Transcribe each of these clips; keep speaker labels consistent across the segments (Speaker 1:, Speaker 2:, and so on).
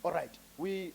Speaker 1: All right. We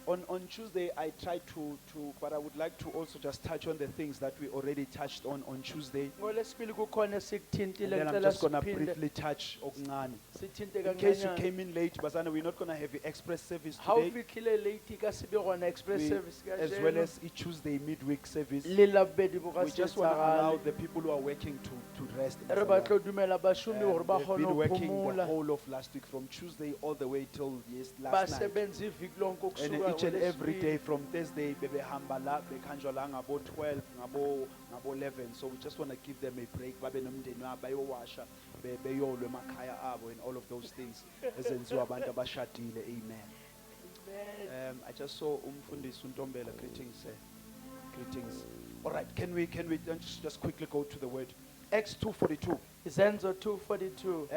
Speaker 1: on Tuesday I tried to, but I would like to also just touch on the things that we already touched on Tuesday.
Speaker 2: ngoLwesibili kukhona
Speaker 1: And
Speaker 2: sikuthintile
Speaker 1: then I'm
Speaker 2: ngicela
Speaker 1: just gonna
Speaker 2: siphinde
Speaker 1: briefly touch okuncane.
Speaker 2: sithinte
Speaker 1: In case you
Speaker 2: kancane.
Speaker 1: came in late, Bazana, we're not gonna have the express service
Speaker 2: How
Speaker 1: today,
Speaker 2: ufikile late ka sibe gona express
Speaker 1: We-
Speaker 2: service
Speaker 1: as well as a Tuesday midweek service.
Speaker 2: le labedi bo ka
Speaker 1: We just want to allow the people who are working to rest.
Speaker 2: re ba tlo dumela bashumi hore ba
Speaker 1: They've
Speaker 2: kgone
Speaker 1: been
Speaker 2: ho
Speaker 1: working the
Speaker 2: phomola
Speaker 1: whole of last week, from Tuesday all the way till
Speaker 2: ba
Speaker 1: last night.
Speaker 2: sebenza iviki lonke
Speaker 1: And
Speaker 2: ukusuka
Speaker 1: each and every
Speaker 2: ngoLwesibili.
Speaker 1: day from Thursday, bebehamba la, bekhanjwa la ngabo 12, ngabo 11. So we just want to give them a break. Babe nomndeni wabo bayowasha, beyolwe emakhaya abo and all of those things. Ezenziwa abantu abashadile. Amen. I just saw Umfundisi Untombela. Greetings, greetings. All right, can we just quickly go to the word? Acts 2:42.
Speaker 2: Izenzo 2:42.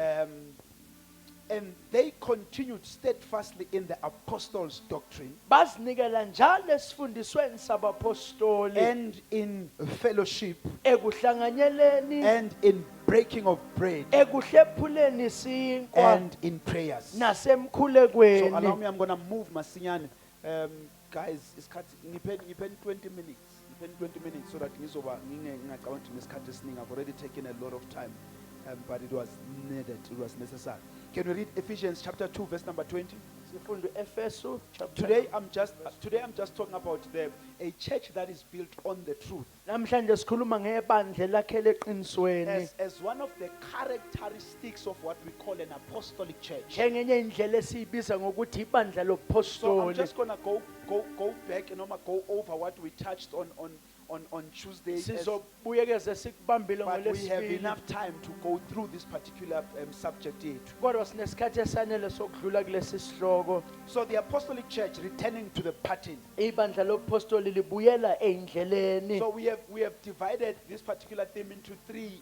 Speaker 1: And they continued steadfastly in the apostles' doctrine
Speaker 2: Bazinikela njalo esifundisweni sabapostoli
Speaker 1: and in fellowship
Speaker 2: ekuhlanganyeleni
Speaker 1: and in breaking of bread
Speaker 2: ekuhlephuleni isinkwa
Speaker 1: and in prayers. So allow
Speaker 2: nasemkhulekweni.
Speaker 1: me, I'm going to move Masinyane. Guys, ngipen 20 minutes. Ngipen 20 minutes so that ngingacabanga ukuthi nesikhathi esiningi. I've already taken a lot of time, but it was needed. It was necessary. Can we read Ephesians chapter 2, verse number 20?
Speaker 2: Sifunde Efeso chapter.
Speaker 1: Today I'm just talking about a church that is built on the truth.
Speaker 2: Namhlanje sikhuluma ngebandla lakhele eqinisweni.
Speaker 1: As one of the characteristics of what we call an apostolic church.
Speaker 2: Njengenye indlela esiyibiza ngokuthi ibandla
Speaker 1: So I'm
Speaker 2: lobupostoli.
Speaker 1: just gonna go back and go over what we touched on Tuesday.
Speaker 2: Sizobuyekeza sikubambile
Speaker 1: But we have
Speaker 2: ngoLwesibili.
Speaker 1: enough time to go through this particular subject here.
Speaker 2: Kodwa sinesikhathi esanele sokudlula kulesi sihloko.
Speaker 1: So the apostolic church returning to the pattern.
Speaker 2: Ibandla lobupostoli libuyela endleleni.
Speaker 1: So we have divided this particular theme into three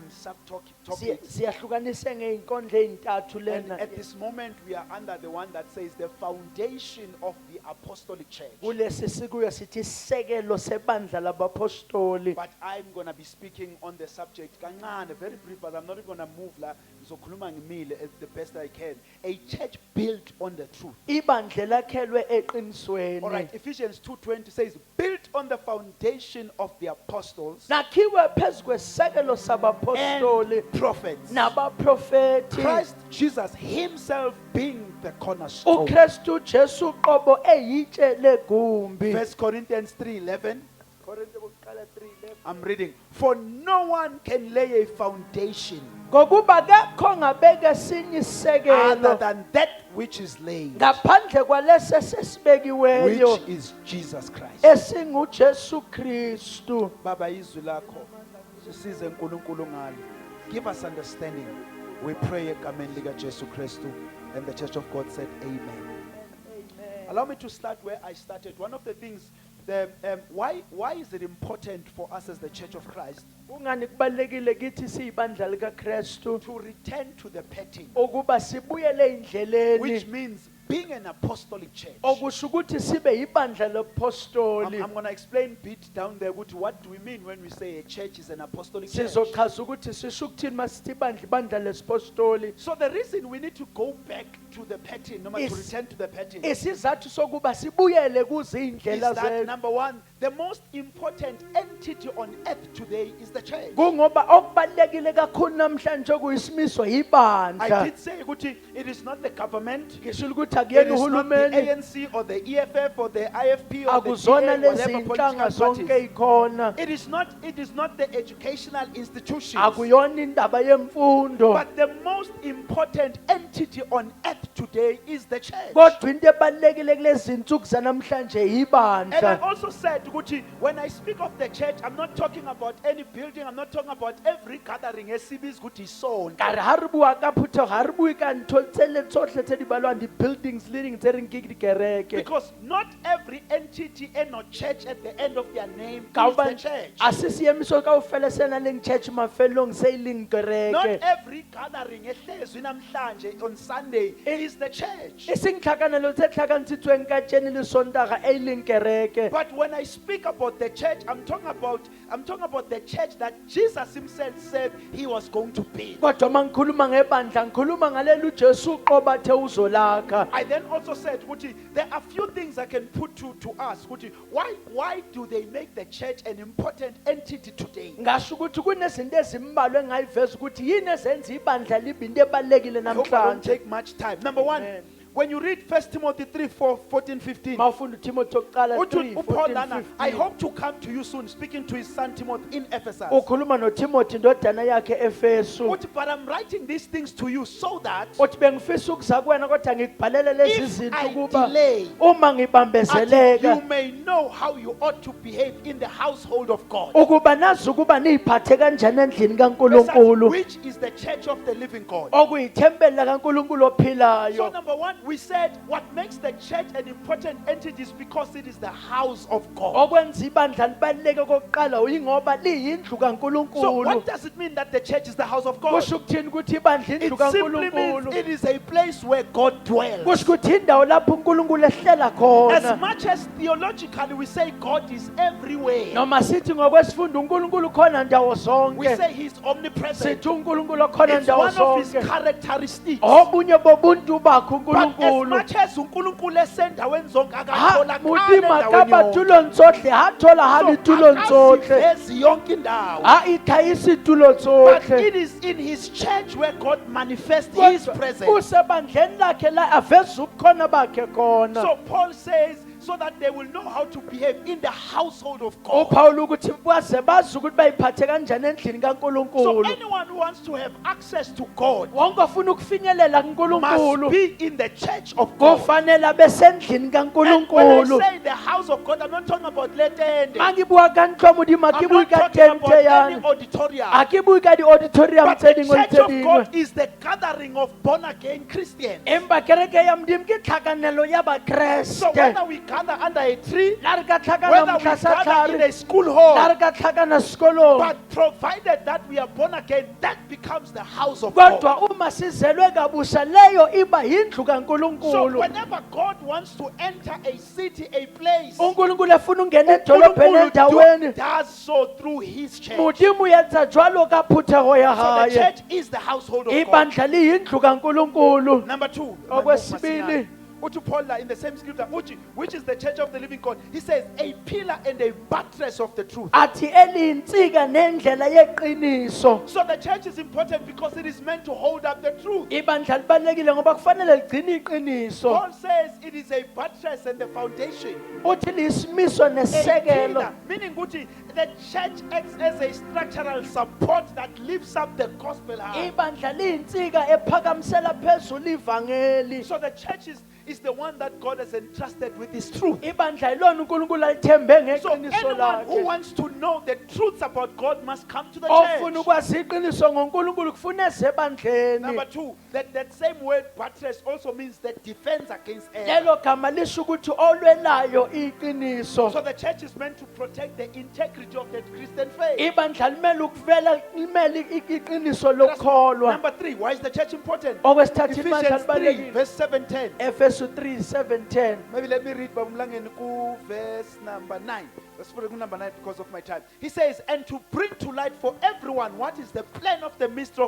Speaker 1: subtopics.
Speaker 2: Siyahlukanise ngeinkondlo ezintathu
Speaker 1: And
Speaker 2: lena.
Speaker 1: at this moment we are under the one that says the foundation of the apostolic church.
Speaker 2: Kulesi sikuyo sithi isekelo sebandla labapostoli.
Speaker 1: But I'm going to be speaking on the subject kancane, very brief, but I'm not going to move la ngizokhuluma ngimile the best I can. A church built on the truth.
Speaker 2: Ibandla lakhelwe
Speaker 1: All
Speaker 2: eqinisweni.
Speaker 1: right, Ephesians 2:20 says, built on the foundation of the apostles
Speaker 2: Nakhiwe phezu kwesekelo sabapostoli
Speaker 1: and prophets.
Speaker 2: nabaprofeti.
Speaker 1: Christ Jesus himself being the cornerstone.
Speaker 2: uKristu Jesu qobo eyitshe legumbi.
Speaker 1: 1 Corinthians 3:11. I'm reading. For no one can lay a foundation
Speaker 2: Ngokuba kekho ngabeka esinye
Speaker 1: other
Speaker 2: isekelo
Speaker 1: than that which is laid,
Speaker 2: ngaphandle kwalesi esesibekiweyo
Speaker 1: which is Jesus Christ.
Speaker 2: esinguJesu Kristu.
Speaker 1: Baba izwi lakho sisize uNkulunkulu ngalo. Give us understanding. We pray egameni lika Jesu Kristu, and the church of God said amen. Allow me to start where I started. One of the things, why is it important for us as the Church of Christ
Speaker 2: Ungani kubalekile kithi siyibandla likaKristu
Speaker 1: to return to the pattern,
Speaker 2: ukuba sibuyele
Speaker 1: which
Speaker 2: endleleni
Speaker 1: means being an apostolic church.
Speaker 2: okusho ukuthi sibe ibandla lobupostoli.
Speaker 1: I'm going to explain a bit down there what do we mean when we say a church is an apostolic church.
Speaker 2: Sizochaza ukuthi sisho ukuthini masithi ibandla lesipostoli.
Speaker 1: So the reason we need to go back to the pattern, to
Speaker 2: Is-
Speaker 1: return to the pattern,
Speaker 2: Isizathu sokuba sibuyele
Speaker 1: is
Speaker 2: kuzindlela
Speaker 1: that
Speaker 2: zethu
Speaker 1: number one, the most important entity on earth today is the church.
Speaker 2: kungoba okubalekile kakhulu namhlanje kuyisimiso
Speaker 1: I
Speaker 2: ibandla.
Speaker 1: did say ukuthi it is not the government,
Speaker 2: Ngisho ukuthi
Speaker 1: it
Speaker 2: akuyena
Speaker 1: is not the
Speaker 2: uhulumeni,
Speaker 1: ANC or the EFF or the IFP or the
Speaker 2: akuzona
Speaker 1: DA,
Speaker 2: lezi
Speaker 1: whatever
Speaker 2: inhlanga
Speaker 1: political
Speaker 2: zonke
Speaker 1: parties.
Speaker 2: ikhona,
Speaker 1: It is not the educational institutions.
Speaker 2: akuyona indaba yemfundo.
Speaker 1: But the most important entity on earth today is the church.
Speaker 2: Kodwa into ebalekile kulezi insuku zanamhlanje
Speaker 1: And I
Speaker 2: ibandla.
Speaker 1: also said, Gucci, when I speak of the church, I'm not talking about any building. I'm not talking about every gathering. SCB's Gucci sown.
Speaker 2: Ka re ha re bua ka phutho ga re bue ka ntho tsele tsotlhe tse di balwang di-buildings le ding tse reng ke dikereke.
Speaker 1: Because not every entity and no church at the end of their name
Speaker 2: Ka
Speaker 1: is the
Speaker 2: hobane
Speaker 1: church.
Speaker 2: a se seemiso kaofela se nang leng church mafelong se e leng
Speaker 1: Not
Speaker 2: kereke.
Speaker 1: every gathering ehlezwi namhlanje on Sunday is the church.
Speaker 2: E seng tlhakanelo tse tlhakantshitsweng ka tjene le sontaga e leng kereke.
Speaker 1: But when I speak about the church, I'm talking about I'm talking about the church that Jesus himself said he was going to build.
Speaker 2: Kodwa uma ngikhuluma ngebandla ngikhuluma ngaleli uJesu uqoba athe uzolakha.
Speaker 1: I then also said, Kuti, there are few things I can put to us. Kuti, why do they make the church an important entity today?
Speaker 2: Ngasho ukuthi kunezinto ezimbalwa engayiveza ukuthi yini ezenza ibandla libe into ebalekile
Speaker 1: I hope I don't
Speaker 2: namhlanje.
Speaker 1: take much time. Number one,
Speaker 2: Amen.
Speaker 1: when you read 1 Timothy 3, 14, 15,
Speaker 2: Mawufunda uTimothy oqala
Speaker 1: Uthi
Speaker 2: 3,
Speaker 1: uPaul
Speaker 2: 14,
Speaker 1: lana, I
Speaker 2: 15.
Speaker 1: hope to come to you soon, speaking to his son Timothy in Ephesus.
Speaker 2: Ukhuluma noTimothy indodana yakhe eEfesu.
Speaker 1: Uthi, but I'm writing these things to you so that
Speaker 2: Uthi bengifisa ukuza kuwena kodwa ngikubhalele lezi
Speaker 1: if
Speaker 2: zinto
Speaker 1: I
Speaker 2: ukuba
Speaker 1: delay,
Speaker 2: uma
Speaker 1: that you
Speaker 2: ngibambezeleka
Speaker 1: may know how you ought to behave in the household of God.
Speaker 2: ukuba nazi ukuba niziphathe kanjani endlini
Speaker 1: Verse
Speaker 2: kaNkulunkulu
Speaker 1: which is the church of the living God.
Speaker 2: okuyithempeli kaNkulunkulu
Speaker 1: So
Speaker 2: ophilayo.
Speaker 1: number one, we said what makes the church an important entity is because it is the house of God.
Speaker 2: Okwenza ibandla libaluleke kokuqala uyingoba liyindlu
Speaker 1: So
Speaker 2: kaNkulunkulu.
Speaker 1: what does it mean that the church is the house of God?
Speaker 2: Kusho ukuthini ukuthi ibandla
Speaker 1: It
Speaker 2: indlu
Speaker 1: simply means
Speaker 2: kaNkulunkulu?
Speaker 1: it is a place where God dwells.
Speaker 2: Kusho ukuthi indawo lapho uNkulunkulu ehlela
Speaker 1: As
Speaker 2: khona.
Speaker 1: much as theologically we say God is everywhere,
Speaker 2: Noma sithi ngokwesifundo uNkulunkulu khona ndawo
Speaker 1: we
Speaker 2: zonke.
Speaker 1: say He's omnipresent.
Speaker 2: Sithi uNkulunkulu khona
Speaker 1: It's
Speaker 2: ndawo
Speaker 1: one of His
Speaker 2: zonke.
Speaker 1: characteristics.
Speaker 2: Obunye bobuntu bakho
Speaker 1: But as
Speaker 2: uNkulunkulu.
Speaker 1: much as uNkulunkulu esendaweni zonke
Speaker 2: Ha
Speaker 1: akatholakali
Speaker 2: mudima
Speaker 1: endaweni
Speaker 2: kaba
Speaker 1: yonke.
Speaker 2: tulo ntsothle ha thola ha
Speaker 1: So
Speaker 2: ditulo ntsothle.
Speaker 1: akazivezi yonke indawo.
Speaker 2: Ha ikhayisa itulo
Speaker 1: But
Speaker 2: tsohle.
Speaker 1: it is in His church where God manifests His presence.
Speaker 2: Kusebandleni lakhe la aveza ubukhona bakhe khona.
Speaker 1: So Paul says, so that they will know how to behave in the household of God.
Speaker 2: uPaul ukuthi baze bazi ukuthi bayiphathe kanjani endlini
Speaker 1: So
Speaker 2: kaNkulunkulu.
Speaker 1: anyone who wants to have access to God
Speaker 2: Wonke ofuna ukufinyelela
Speaker 1: must
Speaker 2: kuNkulunkulu
Speaker 1: be in the church of God.
Speaker 2: kufanele abesendlini
Speaker 1: And when I
Speaker 2: kaNkulunkulu.
Speaker 1: say the house of God, I'm not talking about letende.
Speaker 2: Mangibuka kantlwa modimo
Speaker 1: I'm
Speaker 2: akibuka
Speaker 1: not talking
Speaker 2: tente
Speaker 1: about any
Speaker 2: yana.
Speaker 1: auditorium.
Speaker 2: Akibuka di auditorium
Speaker 1: But
Speaker 2: tse
Speaker 1: the
Speaker 2: dingwe le
Speaker 1: church
Speaker 2: tse
Speaker 1: of
Speaker 2: dingwe.
Speaker 1: God is the gathering of born again Christians.
Speaker 2: Empa kereke ya modimo ke tlhakanelo ya
Speaker 1: So
Speaker 2: bakreste.
Speaker 1: whether we gather under a tree,
Speaker 2: La re ka tlhakana
Speaker 1: whether we gather in
Speaker 2: motlhasatlhare,
Speaker 1: a school
Speaker 2: la
Speaker 1: hall,
Speaker 2: re ka tlhakana sekolong.
Speaker 1: but provided that we are born again, that becomes the house of God.
Speaker 2: Kodwa uma sizelwe kabusha leyo iba yindlu
Speaker 1: So
Speaker 2: kaNkulunkulu.
Speaker 1: whenever God wants to enter a city, a place,
Speaker 2: uNkulunkulu efuna ungena edolobheni endaweni.
Speaker 1: does so through His church.
Speaker 2: Modimo yenza jwalo ka phuthego ya
Speaker 1: So the
Speaker 2: haye.
Speaker 1: church is the household of God.
Speaker 2: Ibandla liyindlu kaNkulunkulu.
Speaker 1: Number two,
Speaker 2: Okwesibili,
Speaker 1: Uthi Paul in the same scripture, which is the church of the living God. He says, a pillar and a buttress of the truth.
Speaker 2: athi eliyinsika nendlela yeqiniso.
Speaker 1: So the church is important because it is meant to hold up the truth.
Speaker 2: Ibandla libalekile ngoba kufanele ligcine iqiniso.
Speaker 1: Paul says it is a buttress and the foundation.
Speaker 2: Uthi lisimiso
Speaker 1: A
Speaker 2: nesekelo.
Speaker 1: pillar, meaning Uthi, the church acts as a structural support that lifts up the gospel high.
Speaker 2: Ibandla liyinsika ephakamisela phezulu ivangeli.
Speaker 1: So the church is the one that God has entrusted with His truth.
Speaker 2: Ibandla ilona uNkulunkulu alithembe
Speaker 1: So
Speaker 2: ngeqiniso
Speaker 1: anyone who
Speaker 2: lakhe.
Speaker 1: wants to know the truths about God must come to the
Speaker 2: Ofuna
Speaker 1: church.
Speaker 2: ukwazi iqiniso ngoNkulunkulu kufuna eze ebandleni.
Speaker 1: Number two, that same word buttress also means the defense against error.
Speaker 2: Lelo gama lisho ukuthi olwelayo iqiniso.
Speaker 1: So the church is meant to protect the integrity of the Christian faith.
Speaker 2: Ibandla limele iqiniso lokholwa.
Speaker 1: Number three, why is the church important?
Speaker 2: Okwesithathu ibandla
Speaker 1: Ephesians 3,
Speaker 2: libalekile.
Speaker 1: verse 7-10.
Speaker 2: Efesu 3:7-10.
Speaker 1: Maybe let me read Babumlangeni ku verse number 9. Let's put it number 9 because of my time. He says, and to bring to light for everyone what is the plan of the mystery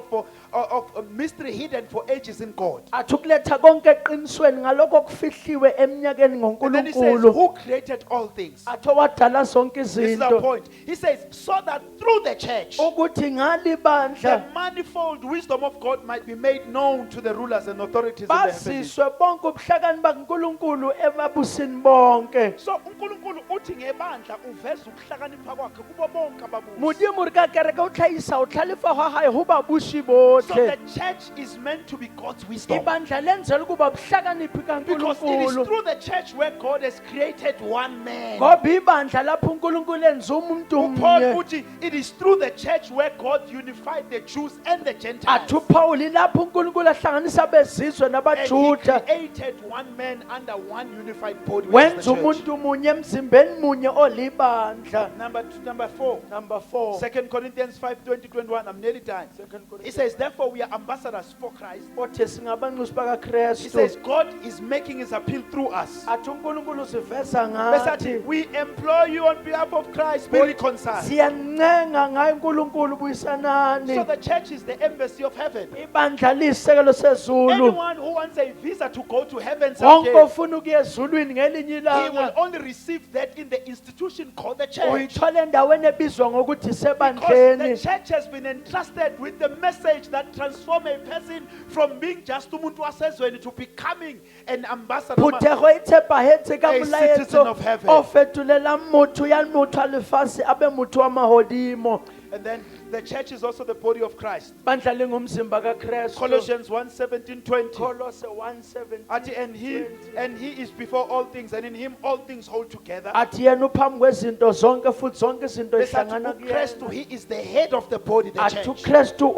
Speaker 1: of a mystery hidden for ages in God.
Speaker 2: Athukuletha konke eqinisweni ngalokho okufihliwe eminyakeni
Speaker 1: And then he says,
Speaker 2: ngoNkulunkulu.
Speaker 1: who created all things?
Speaker 2: Atho wadala zonke
Speaker 1: This is the
Speaker 2: izinto.
Speaker 1: point. He says, so that through the church,
Speaker 2: Ukuthi ngali
Speaker 1: the
Speaker 2: bandla
Speaker 1: manifold wisdom of God might be made known to the rulers and authorities in the heavens.
Speaker 2: baziswe bonke ubuhlakani bakaNkulunkulu ebabusini bonke.
Speaker 1: So uNkulunkulu uthi ngebandla uveza ukuhlakanipha kwakhe kubo bonke ababusi.
Speaker 2: Modimo re ka kereke o tlhaisa o tlhalefa gwa gae go babusi
Speaker 1: So
Speaker 2: botlhe.
Speaker 1: the church is meant to be God's wisdom.
Speaker 2: Ibandla lenzela ukuba buhlakaniphi
Speaker 1: Because it is
Speaker 2: kaNkulunkulu.
Speaker 1: through the church where God has created one man.
Speaker 2: Ngoba ibandla lapho uNkulunkulu enza umuntu
Speaker 1: Paul
Speaker 2: munye.
Speaker 1: uthi it is through the church where God unified the Jews and the Gentiles.
Speaker 2: Athi uPaul lapho uNkulunkulu ahlanganisa bezizwe
Speaker 1: And he
Speaker 2: nabaJuda.
Speaker 1: created one man under one unified body. Which is
Speaker 2: Wenza
Speaker 1: the church.
Speaker 2: umuntu munye emzimbeni munye ibandla.
Speaker 1: Number 4.
Speaker 2: Number 4.
Speaker 1: 2 Corinthians 5:20-21. I'm nearly done. It says, therefore we are ambassadors for Christ.
Speaker 2: Othi singabanxusi baka
Speaker 1: He says,
Speaker 2: Kristu.
Speaker 1: God is making his appeal through us.
Speaker 2: Athi uNkulunkulu siveza
Speaker 1: Besathi,
Speaker 2: ngathi.
Speaker 1: we implore you on behalf of Christ, be reconciled.
Speaker 2: Siyancenga ngaye uNkulunkulu
Speaker 1: So
Speaker 2: buyisanani.
Speaker 1: the church is the embassy of heaven.
Speaker 2: Ibandla liyisekelo sezulu.
Speaker 1: Anyone who wants a visa to go to heaven
Speaker 2: Wonke
Speaker 1: someday,
Speaker 2: ofuna ukuya ezulwini ngelinye
Speaker 1: he will
Speaker 2: ilanga.
Speaker 1: only receive that in the institution called the church.
Speaker 2: Uyithola endaweni ebizwa ngokuthi
Speaker 1: Because the
Speaker 2: sebandleni.
Speaker 1: church has been entrusted with the message that transforms a person from being just umuntu wasezweni to becoming an ambassador.
Speaker 2: Phuthego e tshepahetse ka
Speaker 1: A
Speaker 2: molaetso
Speaker 1: citizen of heaven.
Speaker 2: o fetolela motho ya motho a lefatshe abe motho wa mahodimo.
Speaker 1: And then the church is also the body of Christ.
Speaker 2: Bandla lingumzimba kaKristu.
Speaker 1: Colossians 1:17-20.
Speaker 2: Kolose 1:17.
Speaker 1: Athi, and he is before all things, and in him all things hold together.
Speaker 2: Athi yena uphambi kwezinto zonke futhi zonke izinto
Speaker 1: Besathi
Speaker 2: ihlangana
Speaker 1: uKristu,
Speaker 2: kuyena.
Speaker 1: he is the head of the body, the
Speaker 2: Athi
Speaker 1: church.
Speaker 2: uKristu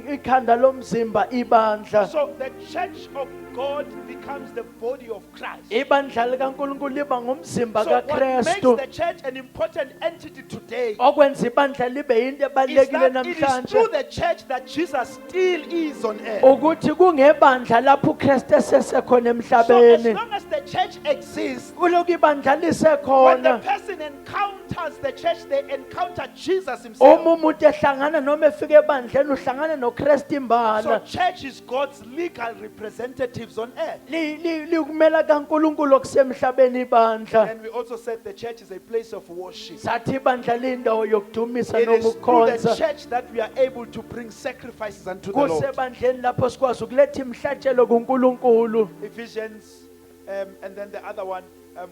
Speaker 2: ikhanda lomzimba ibandla.
Speaker 1: So the church of God becomes the body of Christ.
Speaker 2: Ibandla likaNkulunkulu liba ngumzimba
Speaker 1: So what makes
Speaker 2: kaKristu.
Speaker 1: the church an important entity today
Speaker 2: Okwenza ibandla libe yinto
Speaker 1: is
Speaker 2: ebalekile
Speaker 1: that it is
Speaker 2: namhlanje.
Speaker 1: through the church that Jesus still is on earth.
Speaker 2: Ukuthi kungebandla lapho uKristu esesekhona
Speaker 1: So as
Speaker 2: emhlabeni.
Speaker 1: long as the church exists,
Speaker 2: Kulokhu ibandla
Speaker 1: when the
Speaker 2: lisekhona.
Speaker 1: person encounters the church, they encounter Jesus himself.
Speaker 2: Uma umuntu ehlangana noma efika ebandleni uhlangana noKristu
Speaker 1: So
Speaker 2: imbala.
Speaker 1: church is God's legal representatives on earth.
Speaker 2: Likumela kaNkulunkulu okusemhlabeni ibandla.
Speaker 1: And we also said the church is a place of worship.
Speaker 2: Sathi ibandla lindawo yokudumisa
Speaker 1: It
Speaker 2: noma
Speaker 1: is through the
Speaker 2: ukukhonza.
Speaker 1: church that we are able to bring sacrifices unto the Lord.
Speaker 2: Kusebandleni lapho sikwazi ukuletha imhlatshelo kuNkulunkulu.
Speaker 1: Ephesians, and then the other one,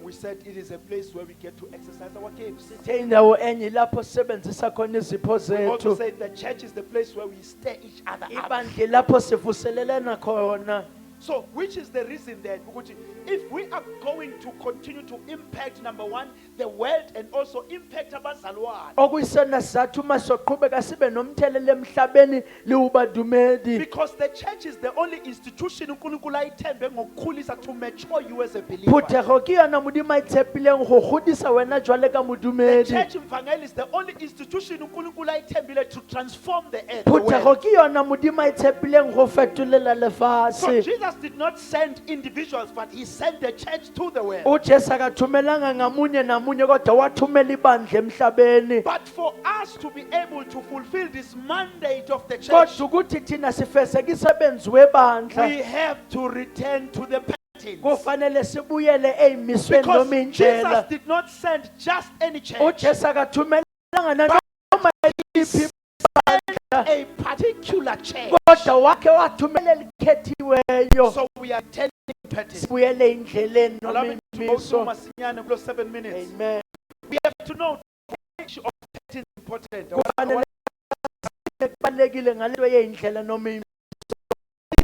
Speaker 1: we said it is a place where we get to exercise our gifts.
Speaker 2: Sithe indawo enye lapho sisebenzisa khona izipho
Speaker 1: We also
Speaker 2: zethu.
Speaker 1: said the church is the place where we stir each other up.
Speaker 2: Ibandla lapho sivuselelana khona.
Speaker 1: So, which is the reason then, ukuthi, if we are going to continue to impact, number one, the world and also impact abazalwane,
Speaker 2: Okuyisona sizathu uma soqhubeka sibe nomthelelo emhlabeni liwubadumedi.
Speaker 1: because the church is the only institution uNkulunkulu ayithembe ngokukhulisa to mature you as a believer.
Speaker 2: Phuthego ke yona modimo a itshepileng go godisa wena jwale ka
Speaker 1: The
Speaker 2: modumedi.
Speaker 1: church evangel is the only institution uNkulunkulu ayithembile to transform the earth. The world.
Speaker 2: Phuthego ke yona modimo a itshepileng go fetolela
Speaker 1: So
Speaker 2: lefatshe.
Speaker 1: Jesus did not send individuals, but he sent the church to the world.
Speaker 2: uJesu akathumelanga ngamunye namunye kodwa wathumela ibandla emhlabeni.
Speaker 1: But for us to be able to fulfill this mandate of the church,
Speaker 2: Kodwa ukuthi thina sifezeke isebenzi webandla
Speaker 1: we have to return to the patterns.
Speaker 2: kufanele sibuyele eyimisweni
Speaker 1: Because
Speaker 2: noma
Speaker 1: Jesus
Speaker 2: indlela.
Speaker 1: did not send just any church,
Speaker 2: uJesu akathumelanga nanoma yiphi
Speaker 1: a particular church.
Speaker 2: kodwa wakhe wathumela elikhethiweyo.
Speaker 1: So we are turning patterns.
Speaker 2: Sibuyele indleleni
Speaker 1: Allow
Speaker 2: noma
Speaker 1: me to go through
Speaker 2: imiso.
Speaker 1: masinyane kulo 7 minutes.
Speaker 2: Amen.
Speaker 1: We have to know the issue of patterns is important.
Speaker 2: Kufanele kubalekile ngalento yendlela noma imiso.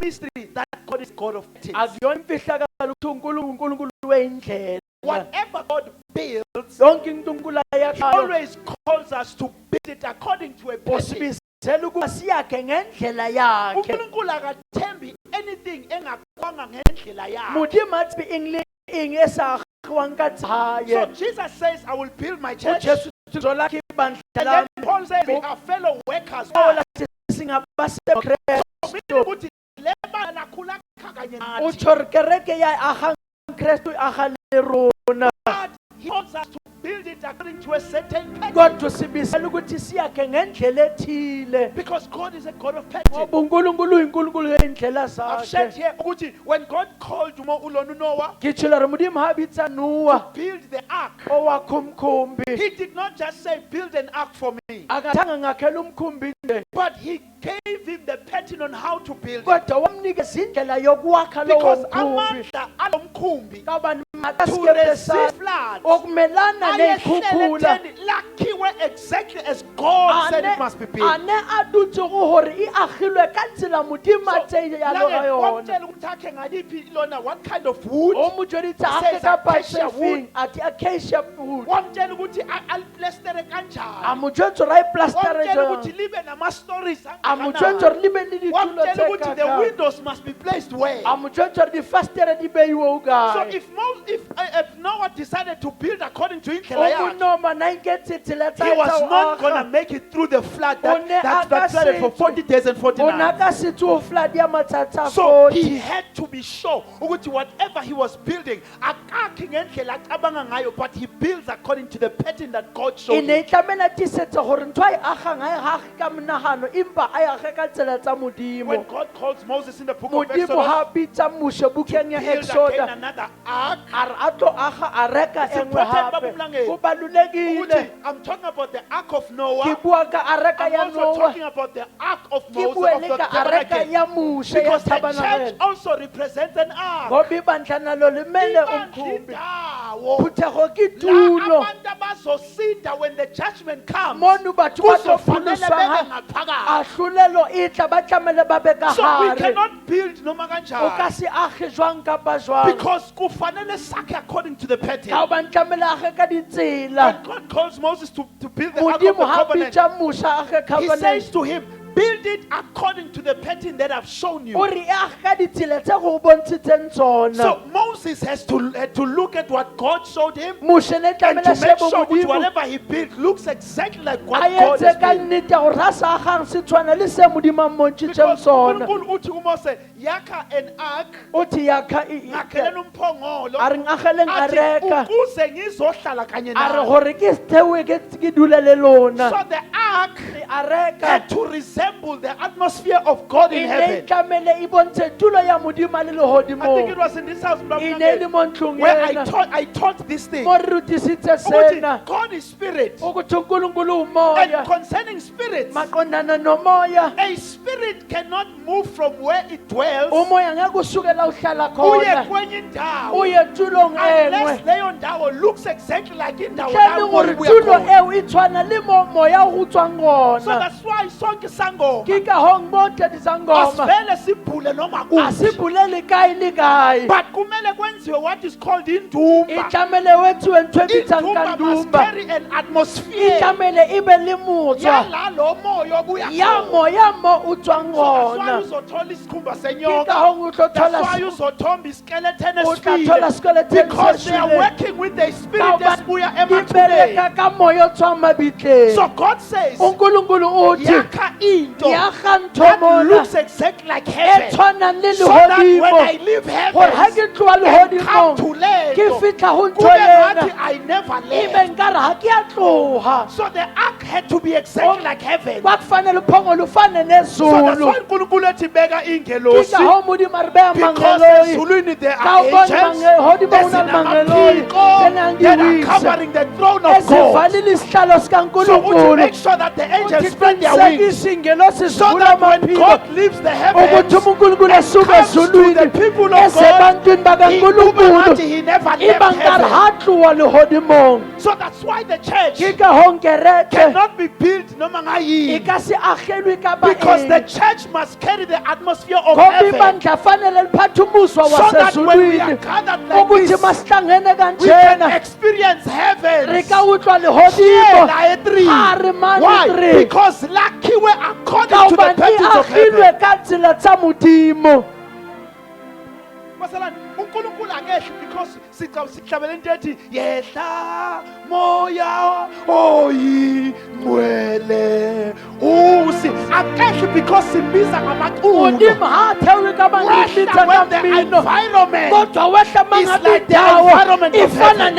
Speaker 1: Mystery that God is God of patterns.
Speaker 2: Akuyona imfihlakalo ukuthi uNkulunkulu weyindlela.
Speaker 1: Whatever God builds,
Speaker 2: Yonke into uNkulunkulu
Speaker 1: He
Speaker 2: ayakhayo
Speaker 1: always calls us to build it according to a pattern.
Speaker 2: usibizela ukuba siyakhe ngendlela yakhe.
Speaker 1: uNkulunkulu akathembi anything engakwanga ngendlela yakhe.
Speaker 2: Muthi mathi ingesagwang ka
Speaker 1: So
Speaker 2: tsaye.
Speaker 1: Jesus says, I will build my church.
Speaker 2: uJesu uzolakha ibandla
Speaker 1: And then
Speaker 2: lami.
Speaker 1: Paul says, we are fellow workers.
Speaker 2: Ola singabaseKristu.
Speaker 1: Meaning ukuthi le bala lakhula kanye nathi.
Speaker 2: Uthor kereke ya agang Kristu aga le rona.
Speaker 1: But He wants us to build it according to a certain pattern.
Speaker 2: Kodwa sibizela ukuthi siyakhe ngendlela ethile.
Speaker 1: Because God is a God of pattern.
Speaker 2: Ngoba uNkulunkulu uyinkulunkulu yendlela
Speaker 1: I've shared
Speaker 2: zakhe.
Speaker 1: here ukuthi when God called Noah
Speaker 2: Ngitshela re modimo ha bitsa Noah
Speaker 1: build the ark,
Speaker 2: owakho umkhumbi.
Speaker 1: He did not just say build an ark for me,
Speaker 2: Akathanga ngakhela umkhumbi nje.
Speaker 1: but He gave him the pattern on how to build it.
Speaker 2: Kodwa wamnikeza indlela yokwakha lowo
Speaker 1: Because
Speaker 2: mkhumbi.
Speaker 1: amandla alomkhumbi
Speaker 2: Kabani
Speaker 1: to
Speaker 2: makaske
Speaker 1: resist
Speaker 2: besana
Speaker 1: floods
Speaker 2: okumelana nezikhukhula.
Speaker 1: ayehlele lakhiwe exactly as God said it must be built.
Speaker 2: ane a dutse go hore e agilwe ka tsela modimo a tseye ya lo ga yona.
Speaker 1: Wamtshela ukuthi akhe ngaliphi lona, what kind of wood.
Speaker 2: O mo joditse a
Speaker 1: Says
Speaker 2: ke ka
Speaker 1: acacia
Speaker 2: pasefing ati acacia wood.
Speaker 1: Wamtshela ukuthi aliplastere
Speaker 2: A
Speaker 1: kanjani.
Speaker 2: mo jwetso ra e plastere
Speaker 1: Wamtshela ukuthi
Speaker 2: jang.
Speaker 1: libe nama-stories
Speaker 2: A mo
Speaker 1: angakanani.
Speaker 2: jwetso re libe le ditulo
Speaker 1: Wamtshela
Speaker 2: tse
Speaker 1: ukuthi the
Speaker 2: kakang.
Speaker 1: windows must be placed where.
Speaker 2: A mo jwetso re difastere di beiwe o
Speaker 1: So
Speaker 2: kae.
Speaker 1: if Noah decided to build according to indlela yakhe,
Speaker 2: umunoma naingetitile
Speaker 1: he was not going to make it through the flood that flooded for 40 days and 40 nights. So he had to be sure ukuthi whatever he was building, akakhi ngendlela acabanga ngayo, but he builds according to the pattern that God showed him. When God calls Moses in the book of Exodus to build again another ark, I'm talking about the ark of Noah. I'm also talking about the ark of Moses, of the tabernacle, because the church also represents an ark. When the judgment comes, so we cannot build no because kufanele sakhe according to the pattern. When God calls Moses to build the ark of the covenant, he says to him, build it according to the pattern that I've shown you. So Moses had to look at what God showed him and to make sure that whatever he built looks exactly like what God has built. Because uNkulunkulu uthi kuMose, yakha an ark, ngakhela umphongolo, athi ukuze ngizohlala kanye nawe. So the ark had to resemble the atmosphere of God in heaven. I think it was in this house where I taught this thing. God is spirit. And concerning spirits, a spirit cannot move from where it dwells unless leyo ndawo looks exactly like indawo lapho. So that's why sonke sangoma asivele sibhule noma kuphi, but kumele kwenziwe what is called indumba. Indumba must carry an atmosphere yalalo moya obuya. So that's why uzothola isikhumba senyoka, that's why uzothola iskeleton esifile, because they are working with the spirit esibuya emathuneni. So God says, yakha into that looks exactly like heaven, so that when I leave heaven and come to land, I never left. So the ark had to be exactly like heaven. So that's why uNkulunkulu ethi beka ingelosi, because ezulwini there are angels, that are covering the throne of God. So would you make sure that the angels spread their wings, so that when God leaves the heavens and comes to the people of God, he never left heaven. So that's why the church cannot be built no mangayi, because the church must carry the atmosphere of heaven, so that when we are gathered like this, we can experience heaven. Why? Because lakhiwe according to the patterns of heaven. Masalan, uNkulunkulu akekho because sihlabela into ethi yehla moya oyingcwele usi, akekho because simbiza ngamaculo. When the environment is like the environment of heaven.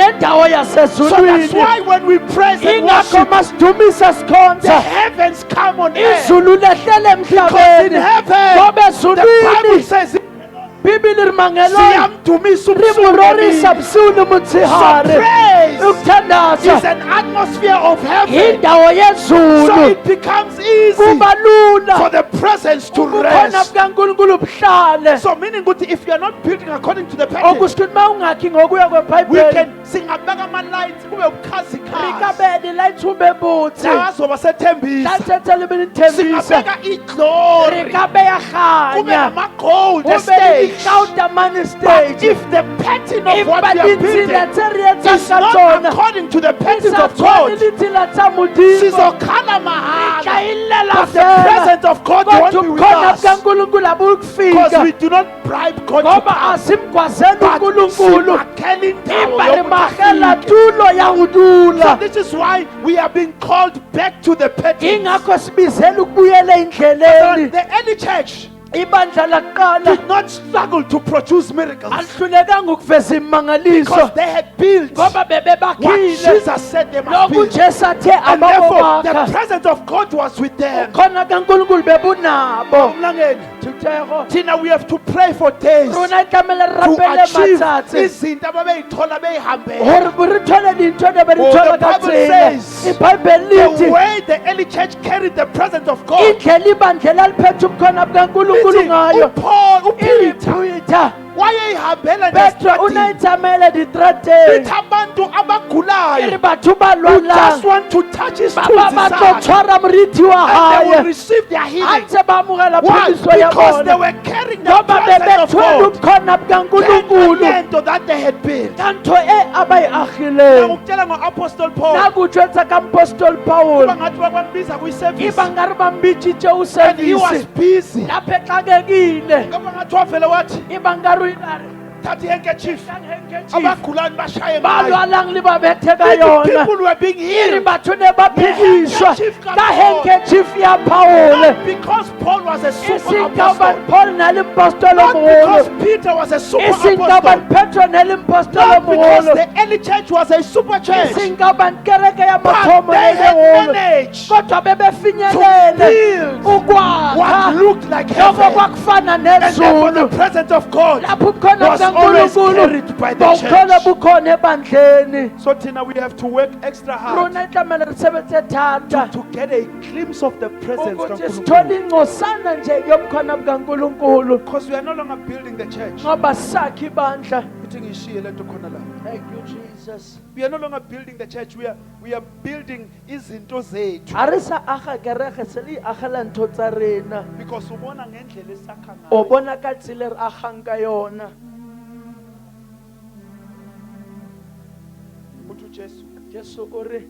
Speaker 1: So that's why when we praise and worship, the heavens come on earth, because in heaven the Bible says so praise is an atmosphere of heaven, so it becomes easy for the presence to rest. So meaning if you are not building according to the pattern, we can sing a lights miracles.
Speaker 2: rikabedi la ithumbe botse
Speaker 1: La azoba sethembisa.
Speaker 2: lathetha libe nithembisa
Speaker 1: Singabeka iglory.
Speaker 2: rikabeya
Speaker 1: Kube
Speaker 2: khanya
Speaker 1: nama-gold
Speaker 2: ube
Speaker 1: estage.
Speaker 2: ihlawuta mani
Speaker 1: But
Speaker 2: stage
Speaker 1: if the pattern of what
Speaker 2: empa
Speaker 1: we are
Speaker 2: ditsela
Speaker 1: building
Speaker 2: tse re etsang
Speaker 1: is
Speaker 2: ka
Speaker 1: not
Speaker 2: tsona
Speaker 1: according to the
Speaker 2: e
Speaker 1: pattern
Speaker 2: sa
Speaker 1: of
Speaker 2: tshwane
Speaker 1: God,
Speaker 2: le ditsela tsa modimo
Speaker 1: sizokhala
Speaker 2: tla
Speaker 1: mahala.
Speaker 2: ilela
Speaker 1: But the
Speaker 2: fela
Speaker 1: presence of God won't
Speaker 2: kodwa
Speaker 1: be with
Speaker 2: ubukhona
Speaker 1: us.
Speaker 2: bukankulunkulu
Speaker 1: Because we
Speaker 2: abukufika
Speaker 1: do not bribe God to
Speaker 2: ngoba
Speaker 1: come.
Speaker 2: asimgwazeli
Speaker 1: But
Speaker 2: unkulunkulu
Speaker 1: simakhela indawo
Speaker 2: empa re magela
Speaker 1: yokutafika.
Speaker 2: tulo ya go
Speaker 1: So
Speaker 2: dula
Speaker 1: this is why we are being called back to the pattern.
Speaker 2: ingakho sibizela ukubuyela endleleni
Speaker 1: The early church
Speaker 2: ibandla lakuqala
Speaker 1: did not struggle to produce miracles
Speaker 2: alihlulekanga ukuveza imangaliso
Speaker 1: because they had built
Speaker 2: ngoba
Speaker 1: what
Speaker 2: bebebakhile
Speaker 1: Jesus said they must
Speaker 2: lokhu
Speaker 1: build.
Speaker 2: jesu athe
Speaker 1: And therefore, the
Speaker 2: ababobakha
Speaker 1: presence of God was with them.
Speaker 2: khona kankulunkulu bebunabo
Speaker 1: Umlangeni,
Speaker 2: thutego
Speaker 1: thina we have to pray for days
Speaker 2: rona e tlamele re
Speaker 1: to
Speaker 2: rapele
Speaker 1: achieve
Speaker 2: matsatsi
Speaker 1: izinto ababeyithola beyihambele.
Speaker 2: gore re thole dintho ne be di thola
Speaker 1: the
Speaker 2: ka
Speaker 1: Bible
Speaker 2: tsela
Speaker 1: says,
Speaker 2: ibhayibheli
Speaker 1: The
Speaker 2: lithi
Speaker 1: way the early church carried the presence of God.
Speaker 2: indlela ibandlela liphethe ubukhona bukankulunkulu ngayo
Speaker 1: Paul, Peter,
Speaker 2: ilipuyitha
Speaker 1: wayeyihambela
Speaker 2: petro
Speaker 1: ngesitratini.
Speaker 2: unayitsamele ditrateng
Speaker 1: Lithi abantu
Speaker 2: e re
Speaker 1: abagulayo
Speaker 2: batho ba
Speaker 1: who just
Speaker 2: lwalang
Speaker 1: want to touch his
Speaker 2: ba
Speaker 1: tools
Speaker 2: ba tlo tshwara moriti wa
Speaker 1: and they will
Speaker 2: hae
Speaker 1: receive their
Speaker 2: a
Speaker 1: healing.
Speaker 2: ntse ba amogela
Speaker 1: Why?
Speaker 2: phediso ya
Speaker 1: Because they
Speaker 2: bona
Speaker 1: were carrying the
Speaker 2: ngoba
Speaker 1: presence of
Speaker 2: bebethwele
Speaker 1: God.
Speaker 2: ubukhona bukankulunkulu
Speaker 1: Ngento that they had built.
Speaker 2: ka ntho e abayihagileng
Speaker 1: Ngokutshela ngo-Apostle Paul,
Speaker 2: nakutshwetsa ka mpostoli paul
Speaker 1: bangathi bakwambiza kwi-service
Speaker 2: iba nga ri ba mbitsitse
Speaker 1: and he was
Speaker 2: usevisi
Speaker 1: busy.
Speaker 2: lapho exakekile
Speaker 1: Ngoba ngathi wavele wathi,
Speaker 2: iba nga ri uyilari
Speaker 1: thatha i-handkerchief, abagulayo bashaye ngayo.
Speaker 2: balwalang le ba bethe ka
Speaker 1: The
Speaker 2: yona
Speaker 1: people were being
Speaker 2: e re
Speaker 1: healed.
Speaker 2: batho ne ba phediswa
Speaker 1: handkerchief ka
Speaker 2: ka
Speaker 1: Paul.
Speaker 2: handkerchief ya paul
Speaker 1: Not because Paul was a
Speaker 2: e
Speaker 1: super
Speaker 2: seng ka
Speaker 1: apostle.
Speaker 2: hobane paul na le mpostolo
Speaker 1: Not because
Speaker 2: mogolo
Speaker 1: Peter was a
Speaker 2: e
Speaker 1: super
Speaker 2: seng ka
Speaker 1: apostle.
Speaker 2: hobane petro na le mpostolo
Speaker 1: Not because
Speaker 2: mogolo
Speaker 1: the early church was a super
Speaker 2: e
Speaker 1: church.
Speaker 2: seng ka hobane kereke ya
Speaker 1: But
Speaker 2: mathomo
Speaker 1: they
Speaker 2: e
Speaker 1: had
Speaker 2: legolo
Speaker 1: managed
Speaker 2: kodwa
Speaker 1: to
Speaker 2: bebefinyelele
Speaker 1: build what
Speaker 2: ukwakha
Speaker 1: looked like
Speaker 2: loko
Speaker 1: heaven.
Speaker 2: kwakufana
Speaker 1: And therefore the
Speaker 2: nezulu
Speaker 1: presence of God
Speaker 2: lapho bukhona
Speaker 1: was always
Speaker 2: bukankulunkulu
Speaker 1: carried by the
Speaker 2: bawuthola
Speaker 1: church.
Speaker 2: bukhona ebandleni
Speaker 1: So Tina, we have to work extra hard
Speaker 2: rona e tlamele re sebetse thata
Speaker 1: to get a glimpse of the presence of
Speaker 2: ukuthi sithole
Speaker 1: God.
Speaker 2: ingcosana nje yobukhona bukankulunkulu
Speaker 1: Because we are no longer building the church.
Speaker 2: ngoba sakhe ibandla
Speaker 1: Ithi ngishiye lento khona la.
Speaker 2: thank you jesus
Speaker 1: We are no longer building the church. We are building izinto zethu.
Speaker 2: a re sa aga kerege se le agela ntho tsa rena
Speaker 1: Because ubona ngendlela esakha
Speaker 2: o
Speaker 1: ngayo.
Speaker 2: bona ka tsela e re agang ka yona
Speaker 1: Uthi uJesu
Speaker 2: jesu o re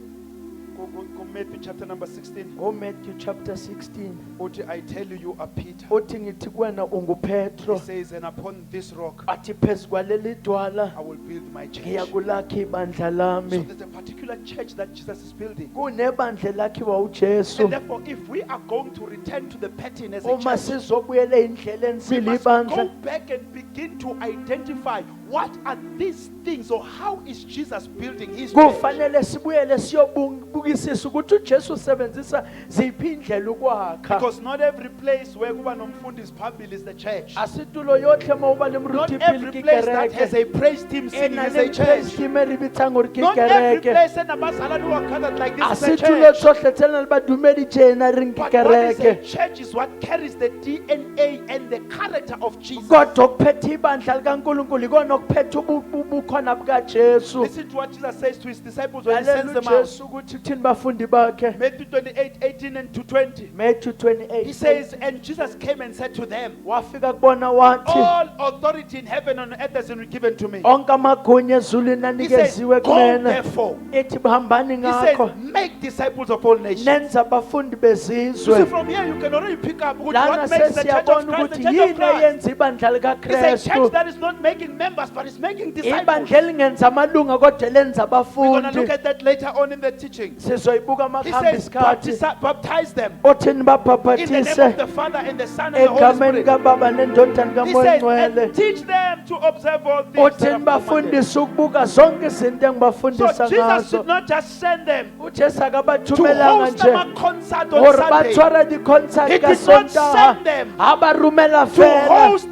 Speaker 1: Matthew chapter number 16.
Speaker 2: go matthew chapter 16
Speaker 1: Uthi, I tell you, you are Peter.
Speaker 2: uthi ngithi kuwena
Speaker 1: He
Speaker 2: ungupetro
Speaker 1: says, and upon this rock
Speaker 2: athi phezu kwaleli dwala
Speaker 1: I will build my church.
Speaker 2: ngiyakulakha ibandla
Speaker 1: So
Speaker 2: lami
Speaker 1: there's a particular church that Jesus is building.
Speaker 2: kunebandla elakhiwa ujesu
Speaker 1: And therefore, if we are going to return to the pattern as a
Speaker 2: uma
Speaker 1: church,
Speaker 2: sizobuyela endleleni
Speaker 1: we must go
Speaker 2: silibandla
Speaker 1: back and begin to identify what are these things or how is Jesus building his church.
Speaker 2: kufanele sibuyele siyobukisisa ukuthi ujesu usebenzisa ziphi indlela ukwakha
Speaker 1: Because not every place where kuba nomfundisi phambili is the church.
Speaker 2: asitulo yotlhe ma uba le
Speaker 1: Not
Speaker 2: moruti
Speaker 1: every
Speaker 2: pele ke
Speaker 1: place that has
Speaker 2: kereke
Speaker 1: a praise team singing
Speaker 2: ena
Speaker 1: is
Speaker 2: le
Speaker 1: a church.
Speaker 2: team e re bitsang gore ke
Speaker 1: Not every
Speaker 2: kereke
Speaker 1: place and abazalwane who are gathered like this is a
Speaker 2: asitulo
Speaker 1: church.
Speaker 2: tsotlhe tse le badumedi tjena reng ke
Speaker 1: But what is a
Speaker 2: kereke
Speaker 1: church is what carries the DNA and the character of Jesus.
Speaker 2: kodwa okuphethe ibandla likankulunkulu ikona okuphethe ubukhona bukajesu
Speaker 1: Listen to what Jesus says to his disciples when he sends
Speaker 2: lalela
Speaker 1: them out.
Speaker 2: ujesu ukuthi uthini bafundi bakhe
Speaker 1: Matthew 28, 18 and to 20.
Speaker 2: matthew 28
Speaker 1: He says, and Jesus came and said to them,
Speaker 2: wafika kubona wathi
Speaker 1: all authority in heaven and on earth has been given to me.
Speaker 2: onke amagunya ezulwini
Speaker 1: He says,
Speaker 2: anikeziwe
Speaker 1: go
Speaker 2: kumena
Speaker 1: therefore.
Speaker 2: ethi hambani
Speaker 1: He says,
Speaker 2: ngakho
Speaker 1: make disciples of all nations.
Speaker 2: nenza abafundi
Speaker 1: You see,
Speaker 2: bezizwe
Speaker 1: from here you can already pick up what
Speaker 2: lana
Speaker 1: makes the church of
Speaker 2: sesiyabona
Speaker 1: Christ the
Speaker 2: ukuthi
Speaker 1: church of
Speaker 2: yini
Speaker 1: Christ.
Speaker 2: eyenza ibandla
Speaker 1: It's a
Speaker 2: likakristu
Speaker 1: church that is not making members, but it's making disciples.
Speaker 2: ibandla elingenza amalunga kodwa elenza
Speaker 1: We're going to look
Speaker 2: abafundi
Speaker 1: at that later on in the teaching.
Speaker 2: sizoyibuka
Speaker 1: He
Speaker 2: makuhamba
Speaker 1: says,
Speaker 2: isikhathi
Speaker 1: baptize them
Speaker 2: othini
Speaker 1: in the name of
Speaker 2: babhabhathise
Speaker 1: the Father and the Son and the Holy
Speaker 2: egameni
Speaker 1: Spirit.
Speaker 2: kababa nendodana
Speaker 1: He
Speaker 2: kamoya
Speaker 1: says,
Speaker 2: ngcwele
Speaker 1: and teach them to observe all things that
Speaker 2: othini
Speaker 1: I've commanded.
Speaker 2: bafundise ukubuka zonke izinto
Speaker 1: So
Speaker 2: engibafundisa
Speaker 1: Jesus
Speaker 2: ngazo
Speaker 1: did not just send them
Speaker 2: ujesu
Speaker 1: to
Speaker 2: akabathumelanga
Speaker 1: host
Speaker 2: nje
Speaker 1: them a concert on
Speaker 2: gore
Speaker 1: Sunday.
Speaker 2: batshwara diconcert
Speaker 1: He
Speaker 2: ka
Speaker 1: did not
Speaker 2: sontaga
Speaker 1: send them
Speaker 2: a ba romela
Speaker 1: to
Speaker 2: fela
Speaker 1: host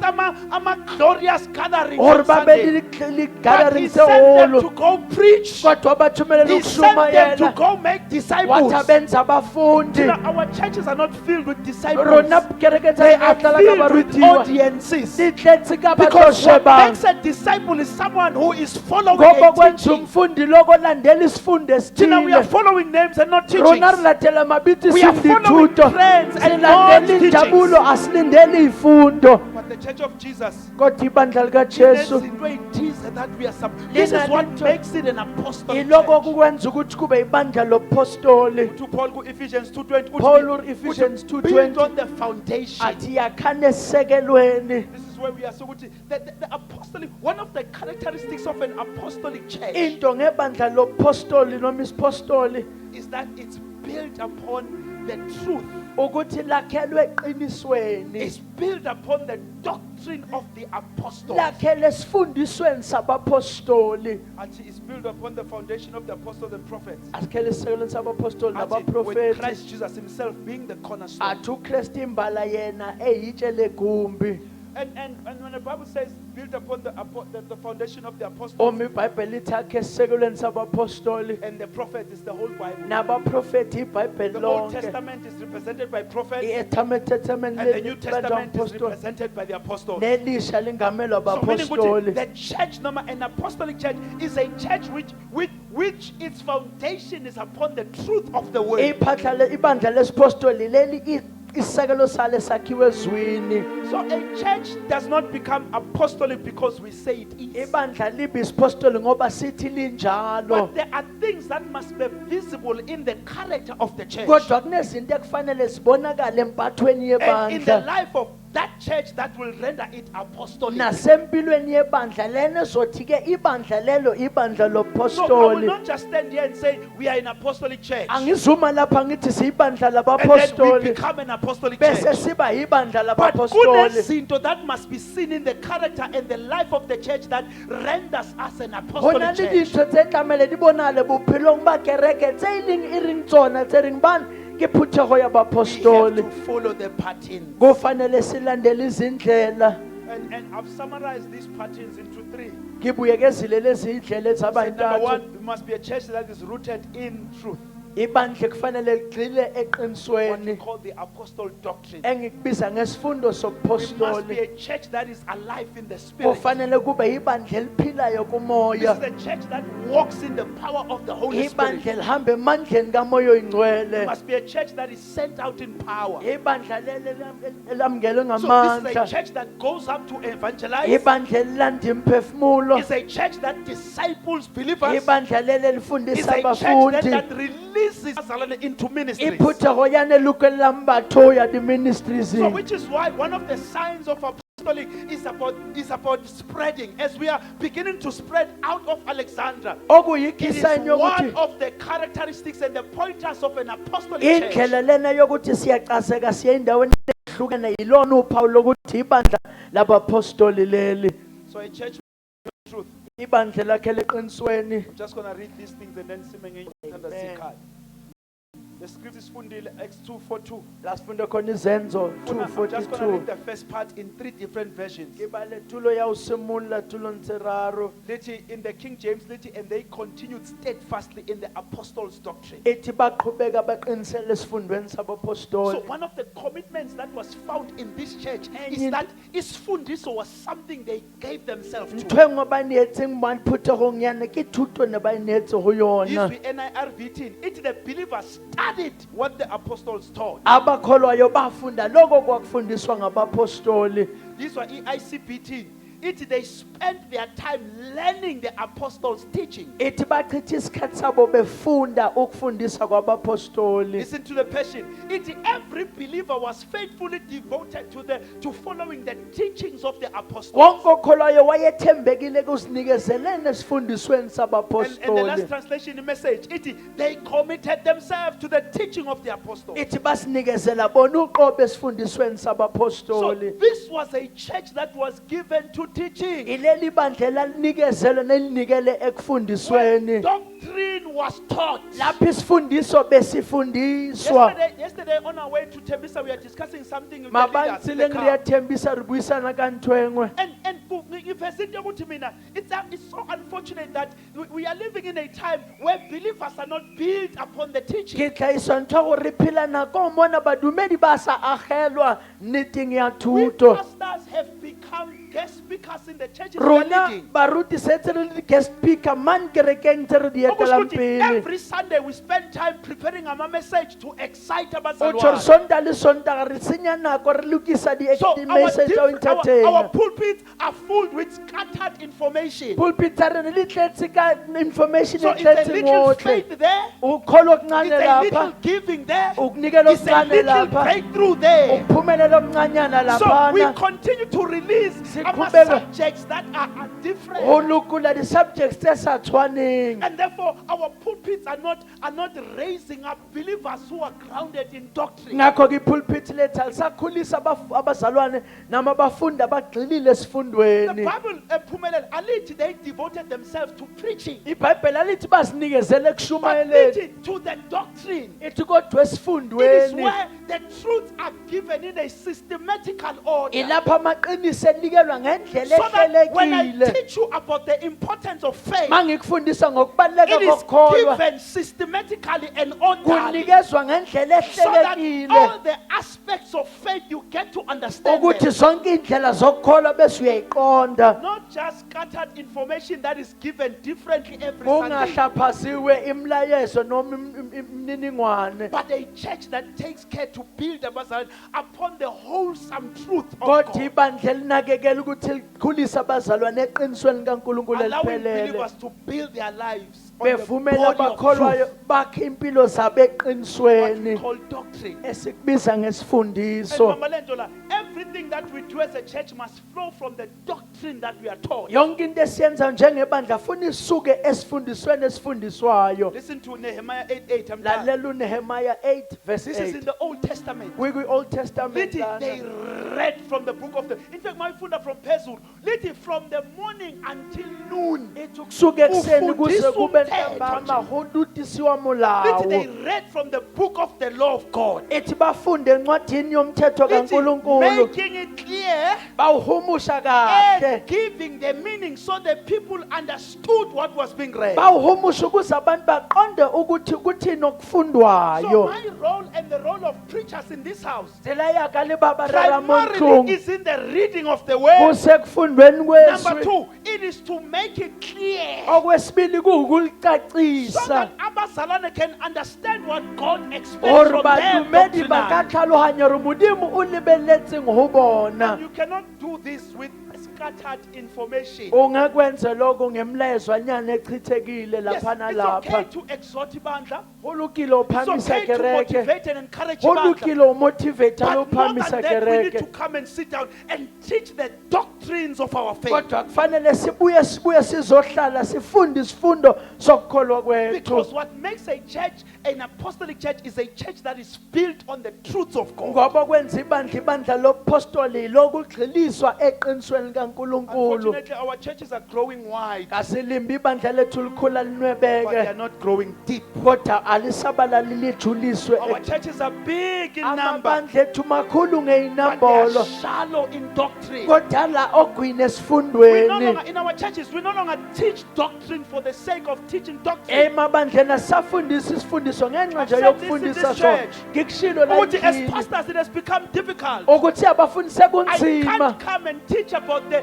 Speaker 1: glorious gatherings
Speaker 2: Or
Speaker 1: on Sunday.
Speaker 2: babe
Speaker 1: But
Speaker 2: gathering
Speaker 1: he sent them to
Speaker 2: seholo.
Speaker 1: go preach.
Speaker 2: Kodwa bathumele
Speaker 1: He sent them to
Speaker 2: ukushumayela.
Speaker 1: go make disciples.
Speaker 2: Wathi abenza abafundi.
Speaker 1: You know, our churches are not filled with disciples.
Speaker 2: Rona kereke
Speaker 1: They
Speaker 2: tsa
Speaker 1: are
Speaker 2: atlala ka
Speaker 1: filled with
Speaker 2: barutiwa.
Speaker 1: audiences.
Speaker 2: Di tletse ka
Speaker 1: Because what
Speaker 2: batlo
Speaker 1: makes
Speaker 2: shebang.
Speaker 1: a disciple is someone who is following
Speaker 2: Ngoba
Speaker 1: a
Speaker 2: kwenza
Speaker 1: teaching.
Speaker 2: umfundi loko landela isifundo
Speaker 1: You know, we are
Speaker 2: esithile.
Speaker 1: following names and not teachings.
Speaker 2: Rona re latela mabiti
Speaker 1: We are following
Speaker 2: sindithuto.
Speaker 1: trends and
Speaker 2: Silandela
Speaker 1: not teachings.
Speaker 2: injabulo asilindeli ifundo.
Speaker 1: But the church of Jesus,
Speaker 2: Kodwa ibandla lika
Speaker 1: this
Speaker 2: Jesu
Speaker 1: is that we are this is what
Speaker 2: Linalento-
Speaker 1: makes it an apostolic
Speaker 2: iloko
Speaker 1: church.
Speaker 2: kukwenza ukuthi kube ibandla lopostoli.
Speaker 1: To Paul ku Ephesians 2:20
Speaker 2: Paul ur Ephesians
Speaker 1: build
Speaker 2: 2:20
Speaker 1: on the foundation.
Speaker 2: athi yakhana esisekelweni.
Speaker 1: This is where we are. So the apostolic, one of the characteristics of an apostolic church
Speaker 2: Into ngebandla lopostoli noma isipostoli
Speaker 1: is that it's built upon the truth.
Speaker 2: ukuthi lakhelwe eqinisweni.
Speaker 1: It's built upon the doctrine of the apostles.
Speaker 2: Lakhele esifundisweni sabapostoli.
Speaker 1: Actually, it's built upon the foundation of the apostles and prophets.
Speaker 2: Asikhele esisekelweni sabapostoli
Speaker 1: Actually, with
Speaker 2: nabaprofeti.
Speaker 1: Christ Jesus himself being the cornerstone.
Speaker 2: Athi uKristu imbala yena eyitshe legumbi.
Speaker 1: And when the Bible says built upon the foundation of the apostles
Speaker 2: Oma iBhayibheli lithi akhe esisekelweni sabapostoli
Speaker 1: and the prophet is the whole Bible.
Speaker 2: nabaprofeti iBhayibheli
Speaker 1: The Old
Speaker 2: lonke.
Speaker 1: Testament is represented by prophets
Speaker 2: iTestament
Speaker 1: and the New Testament is represented by the apostles.
Speaker 2: nelisha lingamelwa
Speaker 1: So meaning
Speaker 2: abapostoli.
Speaker 1: the church, an apostolic church, is a church which its foundation is upon the truth of the word.
Speaker 2: Ibandla lesipostoli leli isekelo sale sakhiwe ezwini.
Speaker 1: So a church does not become apostolic because we say it is.
Speaker 2: Ibandla libe isipostoli ngoba sithi linjalo.
Speaker 1: But there are things that must be visible in the character of the church.
Speaker 2: Kodwa kunezinto ekufanele zibonakale empathweni
Speaker 1: And in the
Speaker 2: yebandla.
Speaker 1: life of that church that will render it apostolic.
Speaker 2: Nasempilweni yebandla lena zothi ke ibandla lelo ibandla
Speaker 1: So I will
Speaker 2: lopostoli.
Speaker 1: not just stand here and say we are an apostolic church
Speaker 2: Angizuma lapha ngithi siyibandla
Speaker 1: and then we
Speaker 2: labapostoli
Speaker 1: become an apostolic
Speaker 2: bese
Speaker 1: church.
Speaker 2: siba yibandla
Speaker 1: But
Speaker 2: labapostoli.
Speaker 1: kunezinto that must be seen in the character and the life of the church that renders us an apostolic
Speaker 2: Hona le
Speaker 1: church.
Speaker 2: dintho tse tlamele di bonale bophelong ba kereke tse ileng e reng tsona tse reng bana ke phuthego ya
Speaker 1: We have
Speaker 2: bapostoli.
Speaker 1: to follow the patterns.
Speaker 2: Kufanele silandele izindlela.
Speaker 1: And I've summarized these patterns into three.
Speaker 2: Ngibuyekezile lezi indlela
Speaker 1: So number
Speaker 2: ezabantathu.
Speaker 1: one, it must be a church that is rooted in truth.
Speaker 2: Ibandla kufanele ligxile
Speaker 1: What we
Speaker 2: eqinisweni
Speaker 1: call the apostolic doctrine.
Speaker 2: engikubiza ngesifundo
Speaker 1: It must be
Speaker 2: sopostoli.
Speaker 1: a church that is alive in the spirit.
Speaker 2: Kufanele kube ibandla eliphilayo
Speaker 1: This
Speaker 2: kumoya.
Speaker 1: is a church that walks in the power of the Holy Spirit.
Speaker 2: Ibandla elihamba emandleni kamoya
Speaker 1: It
Speaker 2: oyingcwele.
Speaker 1: must be a church that is sent out in power.
Speaker 2: Ibandla leli elamkelwe
Speaker 1: So this is a
Speaker 2: ngamandla.
Speaker 1: church that goes up to evangelize.
Speaker 2: Ibandla elilanda imphefumulo.
Speaker 1: It's a church that disciples believers.
Speaker 2: Ibandla leli
Speaker 1: It's
Speaker 2: elifundisa
Speaker 1: a church
Speaker 2: abafundi.
Speaker 1: that releases into ministries.
Speaker 2: Iphutego yane lukelela mbatho ya di ministries.
Speaker 1: So which is why one of the signs of apostolic is about spreading. As we are beginning to spread out of Alexandria, it is
Speaker 2: Okuyikisanyo
Speaker 1: one
Speaker 2: ukuthi
Speaker 1: of the characteristics and the pointers of an apostolic church.
Speaker 2: indlela lena yokuthi siyacaseka siye endaweni ehlukene yilona uphawu lokuthi ibandla labapostoli leli.
Speaker 1: So a church with truth.
Speaker 2: Ibandla lakhe leqinisweni.
Speaker 1: I'm just going to read these things and then Simenge
Speaker 2: Amen.
Speaker 1: The script is fundile Acts 2:42.
Speaker 2: Lasifunda khona izenzo
Speaker 1: I'm just going to
Speaker 2: 2:42.
Speaker 1: read the first part in three different versions.
Speaker 2: Ibale tulo ya usimula tulo ntsiraro.
Speaker 1: Literally, in the King James, literally, and they continued steadfastly in the apostles' doctrine.
Speaker 2: Ethi baqhubeka baqinisele esifundweni
Speaker 1: So
Speaker 2: sabapostoli.
Speaker 1: one of the commitments that was found in this church is
Speaker 2: Enye-
Speaker 1: that isfundiso was something they gave themselves to.
Speaker 2: Ntwe ngo ba neetseng man phuthego nyane ke thuto ne ba neetse go yona.
Speaker 1: Yes, we NIRV team. It the believers studied what the apostles taught.
Speaker 2: Abakholwayo bafunda lokho kwakufundiswa ngabapostoli.
Speaker 1: These were ICBT. They spent their time learning the apostles' teaching.
Speaker 2: Ethi bachitha isikhathi sabo befunda ukufundisa kwabapostoli.
Speaker 1: Listen to the passion. Every believer was faithfully devoted to following the teachings of the apostles.
Speaker 2: Wonke okholwayo wayethembekile kuzinikezeleni esifundisweni
Speaker 1: And the last
Speaker 2: sabapostoli.
Speaker 1: translation, the message, they committed themselves to the teaching of the apostles.
Speaker 2: Ethi basinikezela bona uqobo esifundisweni
Speaker 1: So
Speaker 2: sabapostoli.
Speaker 1: this was a church that was given to teaching.
Speaker 2: ileli bandla linikezelwe nelinikele
Speaker 1: When
Speaker 2: ekufundisweni
Speaker 1: doctrine was taught.
Speaker 2: lapho isifundiso besifundiswa
Speaker 1: Yesterday on our way to Tembisa, we are discussing something with the
Speaker 2: mabanzi
Speaker 1: leaders in the car.
Speaker 2: lengiriyathembisa ribuyisana kanthwengwe
Speaker 1: And it's so unfortunate that we are living in a time where believers are not built upon the teaching.
Speaker 2: ke tlhaiswa ntho gore re phela nako o mona badumedi ba sa agelwa nneteng ya
Speaker 1: We
Speaker 2: thuto
Speaker 1: pastors have become guest speakers in the churches we are
Speaker 2: rona
Speaker 1: leading.
Speaker 2: baruti setse re le guest speaker man kerekeng tse re di etelang
Speaker 1: Okushuthi
Speaker 2: pele
Speaker 1: every Sunday we spend time preparing our message to excite
Speaker 2: o tshore
Speaker 1: abazalwane.
Speaker 2: sonta le sontaga re senya nako re lokisa
Speaker 1: So
Speaker 2: di-message tsa
Speaker 1: our
Speaker 2: o entertaina
Speaker 1: pulpits are full with scattered information.
Speaker 2: pulpit tsa rena di tletse ka information
Speaker 1: So
Speaker 2: e
Speaker 1: it's a
Speaker 2: tletseng
Speaker 1: little
Speaker 2: otlhe
Speaker 1: faith there.
Speaker 2: o kholwa
Speaker 1: It's
Speaker 2: okuncane
Speaker 1: a little
Speaker 2: lapha
Speaker 1: giving there.
Speaker 2: ukunikela
Speaker 1: It's a
Speaker 2: okuncane
Speaker 1: little
Speaker 2: lapha
Speaker 1: breakthrough there.
Speaker 2: ukuphumelela okuncanyana
Speaker 1: So we
Speaker 2: laphana
Speaker 1: continue to release our
Speaker 2: Siqhubeka.
Speaker 1: subjects that are different.
Speaker 2: go lokula di-subjects tse sa tshwaneng
Speaker 1: And therefore, our pulpits are not raising up believers who are grounded in doctrine.
Speaker 2: ngakho ke ipulpit lethu alisakhulisa abazalwane nama bafundi abagxilile
Speaker 1: The
Speaker 2: esifundweni
Speaker 1: Bible, Phumelele, alithi they devoted themselves to preaching,
Speaker 2: ibhayibheli alithi bazinikezele
Speaker 1: but
Speaker 2: ekushumayeleni
Speaker 1: preaching to the doctrine.
Speaker 2: ithi kodwa
Speaker 1: It is
Speaker 2: esifundweni
Speaker 1: where the truths are given in a systematical order.
Speaker 2: ilapho amaqiniso elikelwa ngendlela
Speaker 1: So that when I
Speaker 2: ehlelekile
Speaker 1: teach you about the importance of faith,
Speaker 2: ma ngikufundisa ngokubaluleka
Speaker 1: it is
Speaker 2: kokukholwa
Speaker 1: given systematically and orderly,
Speaker 2: kunikezwa ngendlela
Speaker 1: so that
Speaker 2: ehlelekile
Speaker 1: all the aspects of faith you get to understand
Speaker 2: ukuthi
Speaker 1: them.
Speaker 2: zonke indlela zokukholwa bese uyayiqonda
Speaker 1: Not just scattered information that is given differently every Sunday,
Speaker 2: kungahlaphasiwe imlayezo noma imininingwane
Speaker 1: but a church that takes care to build abazalwane upon the wholesome truth of
Speaker 2: kodwa
Speaker 1: God,
Speaker 2: ibandla elinakekela ukuthi likhulise abazalwane eqinisweni likaNkulunkulu
Speaker 1: allowing
Speaker 2: eliphelele
Speaker 1: believers to build their lives on the
Speaker 2: bevumela
Speaker 1: body of
Speaker 2: abakholwayo
Speaker 1: truth,
Speaker 2: bakhe impilo zabo
Speaker 1: what we
Speaker 2: eqinisweni
Speaker 1: call doctrine.
Speaker 2: esikubiza
Speaker 1: And
Speaker 2: ngesifundiso
Speaker 1: Mama Lentola, everything that we do as a church must flow from the doctrine that we are taught.
Speaker 2: yonke into esiyenza njengebandla funa isuke esifundisweni esifundiswayo
Speaker 1: Listen to Nehemiah 8:8. I'm done.
Speaker 2: lalela uNehemiah 8 verse
Speaker 1: This is in
Speaker 2: 8
Speaker 1: the Old Testament.
Speaker 2: kwi-Old Testament
Speaker 1: Lithi,
Speaker 2: lana.
Speaker 1: they read from the book of the. In fact, my founder from Pezul, lithi, from the morning until noon.
Speaker 2: ithi kusuka ekuseni kuze
Speaker 1: Ufundisa
Speaker 2: kube
Speaker 1: umthetho
Speaker 2: ntambama go dutisiwa
Speaker 1: Lithi, they
Speaker 2: molawo
Speaker 1: read from the book of the law of God.
Speaker 2: ithi bafunde encwadini yomthetho
Speaker 1: Lithi,
Speaker 2: kaNkulunkulu
Speaker 1: making it clear
Speaker 2: bawuhumusha kahle
Speaker 1: and giving the meaning so that people understood what was being read.
Speaker 2: bawuhumusha ukuze abantu baqonde ukuthi kuthini
Speaker 1: So
Speaker 2: okufundwayo
Speaker 1: my role and the role of preachers in this house
Speaker 2: ndlela yaka le babarara
Speaker 1: primarily
Speaker 2: montlong
Speaker 1: is in the reading of the word.
Speaker 2: kusekufundweni
Speaker 1: Number
Speaker 2: kweswi
Speaker 1: two, it is to make it clear
Speaker 2: okwesibili
Speaker 1: so
Speaker 2: kuwukulicacisa
Speaker 1: that abazalwane can understand what God expects
Speaker 2: gore
Speaker 1: from them.
Speaker 2: badumedi ba ka
Speaker 1: doctrinally.
Speaker 2: tlhalohanya gore modimo o lebeletseng go bona
Speaker 1: You cannot do this with scattered information.
Speaker 2: o ngakwenza lokho ngemlayezwanyana echithekile
Speaker 1: Yes,
Speaker 2: lapha
Speaker 1: it's okay
Speaker 2: nalapha
Speaker 1: to exhort ibandla.
Speaker 2: go lokile
Speaker 1: It's
Speaker 2: uphamisa
Speaker 1: okay to
Speaker 2: kereke
Speaker 1: motivate and encourage
Speaker 2: go
Speaker 1: ibandla.
Speaker 2: lokile umotivate lo
Speaker 1: But more
Speaker 2: uphamisa
Speaker 1: than that, we need to
Speaker 2: kereke
Speaker 1: come and sit down and teach the doctrines of our faith.
Speaker 2: kodwa kufanele sibuye sizohlala sifunde isifundo sokukholwa kwethu
Speaker 1: Because what makes a church an apostolic church is a church that is built on the truths of God.
Speaker 2: ngoba kwenza ibandla lobupostoli lokugxiliswa eqinisweni kaNkulunkulu
Speaker 1: Unfortunately, our churches are growing wide,
Speaker 2: kasilimbi ibandla lethu likhula
Speaker 1: but they are
Speaker 2: linwebeke
Speaker 1: not growing deep.
Speaker 2: kodwa alisabalali lijuliswe
Speaker 1: Our churches are big in number,
Speaker 2: amabandla ethu makhulu
Speaker 1: but they
Speaker 2: ngeyinambolo
Speaker 1: are shallow in doctrine.
Speaker 2: kodwa la ogwini
Speaker 1: We no
Speaker 2: esifundweni
Speaker 1: longer, in our churches, we no longer teach doctrine for the sake of teaching doctrine.
Speaker 2: emabandleni asafundisa isifundiso ngenxa nje
Speaker 1: I've said this in
Speaker 2: yokufundisa
Speaker 1: this
Speaker 2: so
Speaker 1: church.
Speaker 2: ngikushilo la
Speaker 1: Ukuthi as
Speaker 2: endlini,
Speaker 1: pastors, it has become difficult.
Speaker 2: ukuthi abafundise
Speaker 1: I
Speaker 2: kunzima
Speaker 1: can't come and teach about the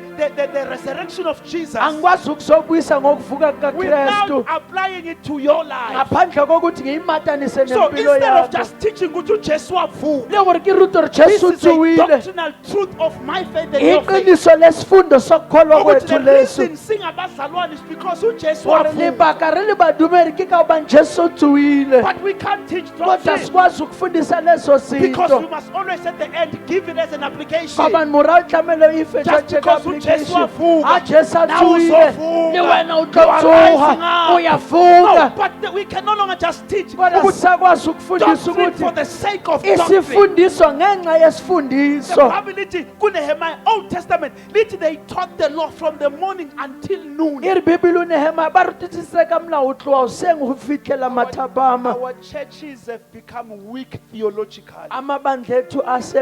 Speaker 1: resurrection of Jesus
Speaker 2: angikwazi ukuzobuyisa ngokuvuka
Speaker 1: without
Speaker 2: kukaKristu
Speaker 1: applying it to your life.
Speaker 2: ngaphandle kokuthi ngiyimatanise
Speaker 1: So
Speaker 2: nempilo
Speaker 1: instead of
Speaker 2: yakho
Speaker 1: just teaching ukuthi Jesu wavuka,
Speaker 2: le gore ke ruto re
Speaker 1: this
Speaker 2: Jesu
Speaker 1: is a
Speaker 2: utsiwile
Speaker 1: doctrinal truth of my faith and your faith.
Speaker 2: iqiniso lesifundo sokukholwa
Speaker 1: Ukuthi
Speaker 2: kwethu
Speaker 1: the
Speaker 2: leso
Speaker 1: reason singabazalwane is because uJesu
Speaker 2: gore
Speaker 1: wavuka.
Speaker 2: lebaka re le badumedi ke ka gobane Jesu utsiwile
Speaker 1: But we can't teach
Speaker 2: kodwa
Speaker 1: doctrine
Speaker 2: sikwazi ukufundisa leso
Speaker 1: because we
Speaker 2: sinto
Speaker 1: must always at the end give it as an application.
Speaker 2: gobane morao tlamele o ifetša
Speaker 1: Just
Speaker 2: tše ka
Speaker 1: because
Speaker 2: application
Speaker 1: wavuka.
Speaker 2: a Jesu
Speaker 1: Now
Speaker 2: atsuyile
Speaker 1: uzovuka.
Speaker 2: le wena
Speaker 1: You are
Speaker 2: utotsuha
Speaker 1: rising up. No,
Speaker 2: uyavuka
Speaker 1: but we can no longer just teach.
Speaker 2: kodwa
Speaker 1: Ukuthi
Speaker 2: sakwazi ukufundisa
Speaker 1: doctrine for
Speaker 2: ukuthi
Speaker 1: the sake of doctrine.
Speaker 2: isifundiso ngenxa
Speaker 1: The
Speaker 2: yesifundiso
Speaker 1: Bible lithi kuNehemiah Old Testament lithi they taught the law from the morning until noon.
Speaker 2: iri bibili unehema ba rutitiseka mlawu tlowa useng go fitlhela mathapama
Speaker 1: Our churches have become weak theologically.
Speaker 2: amabandla ethu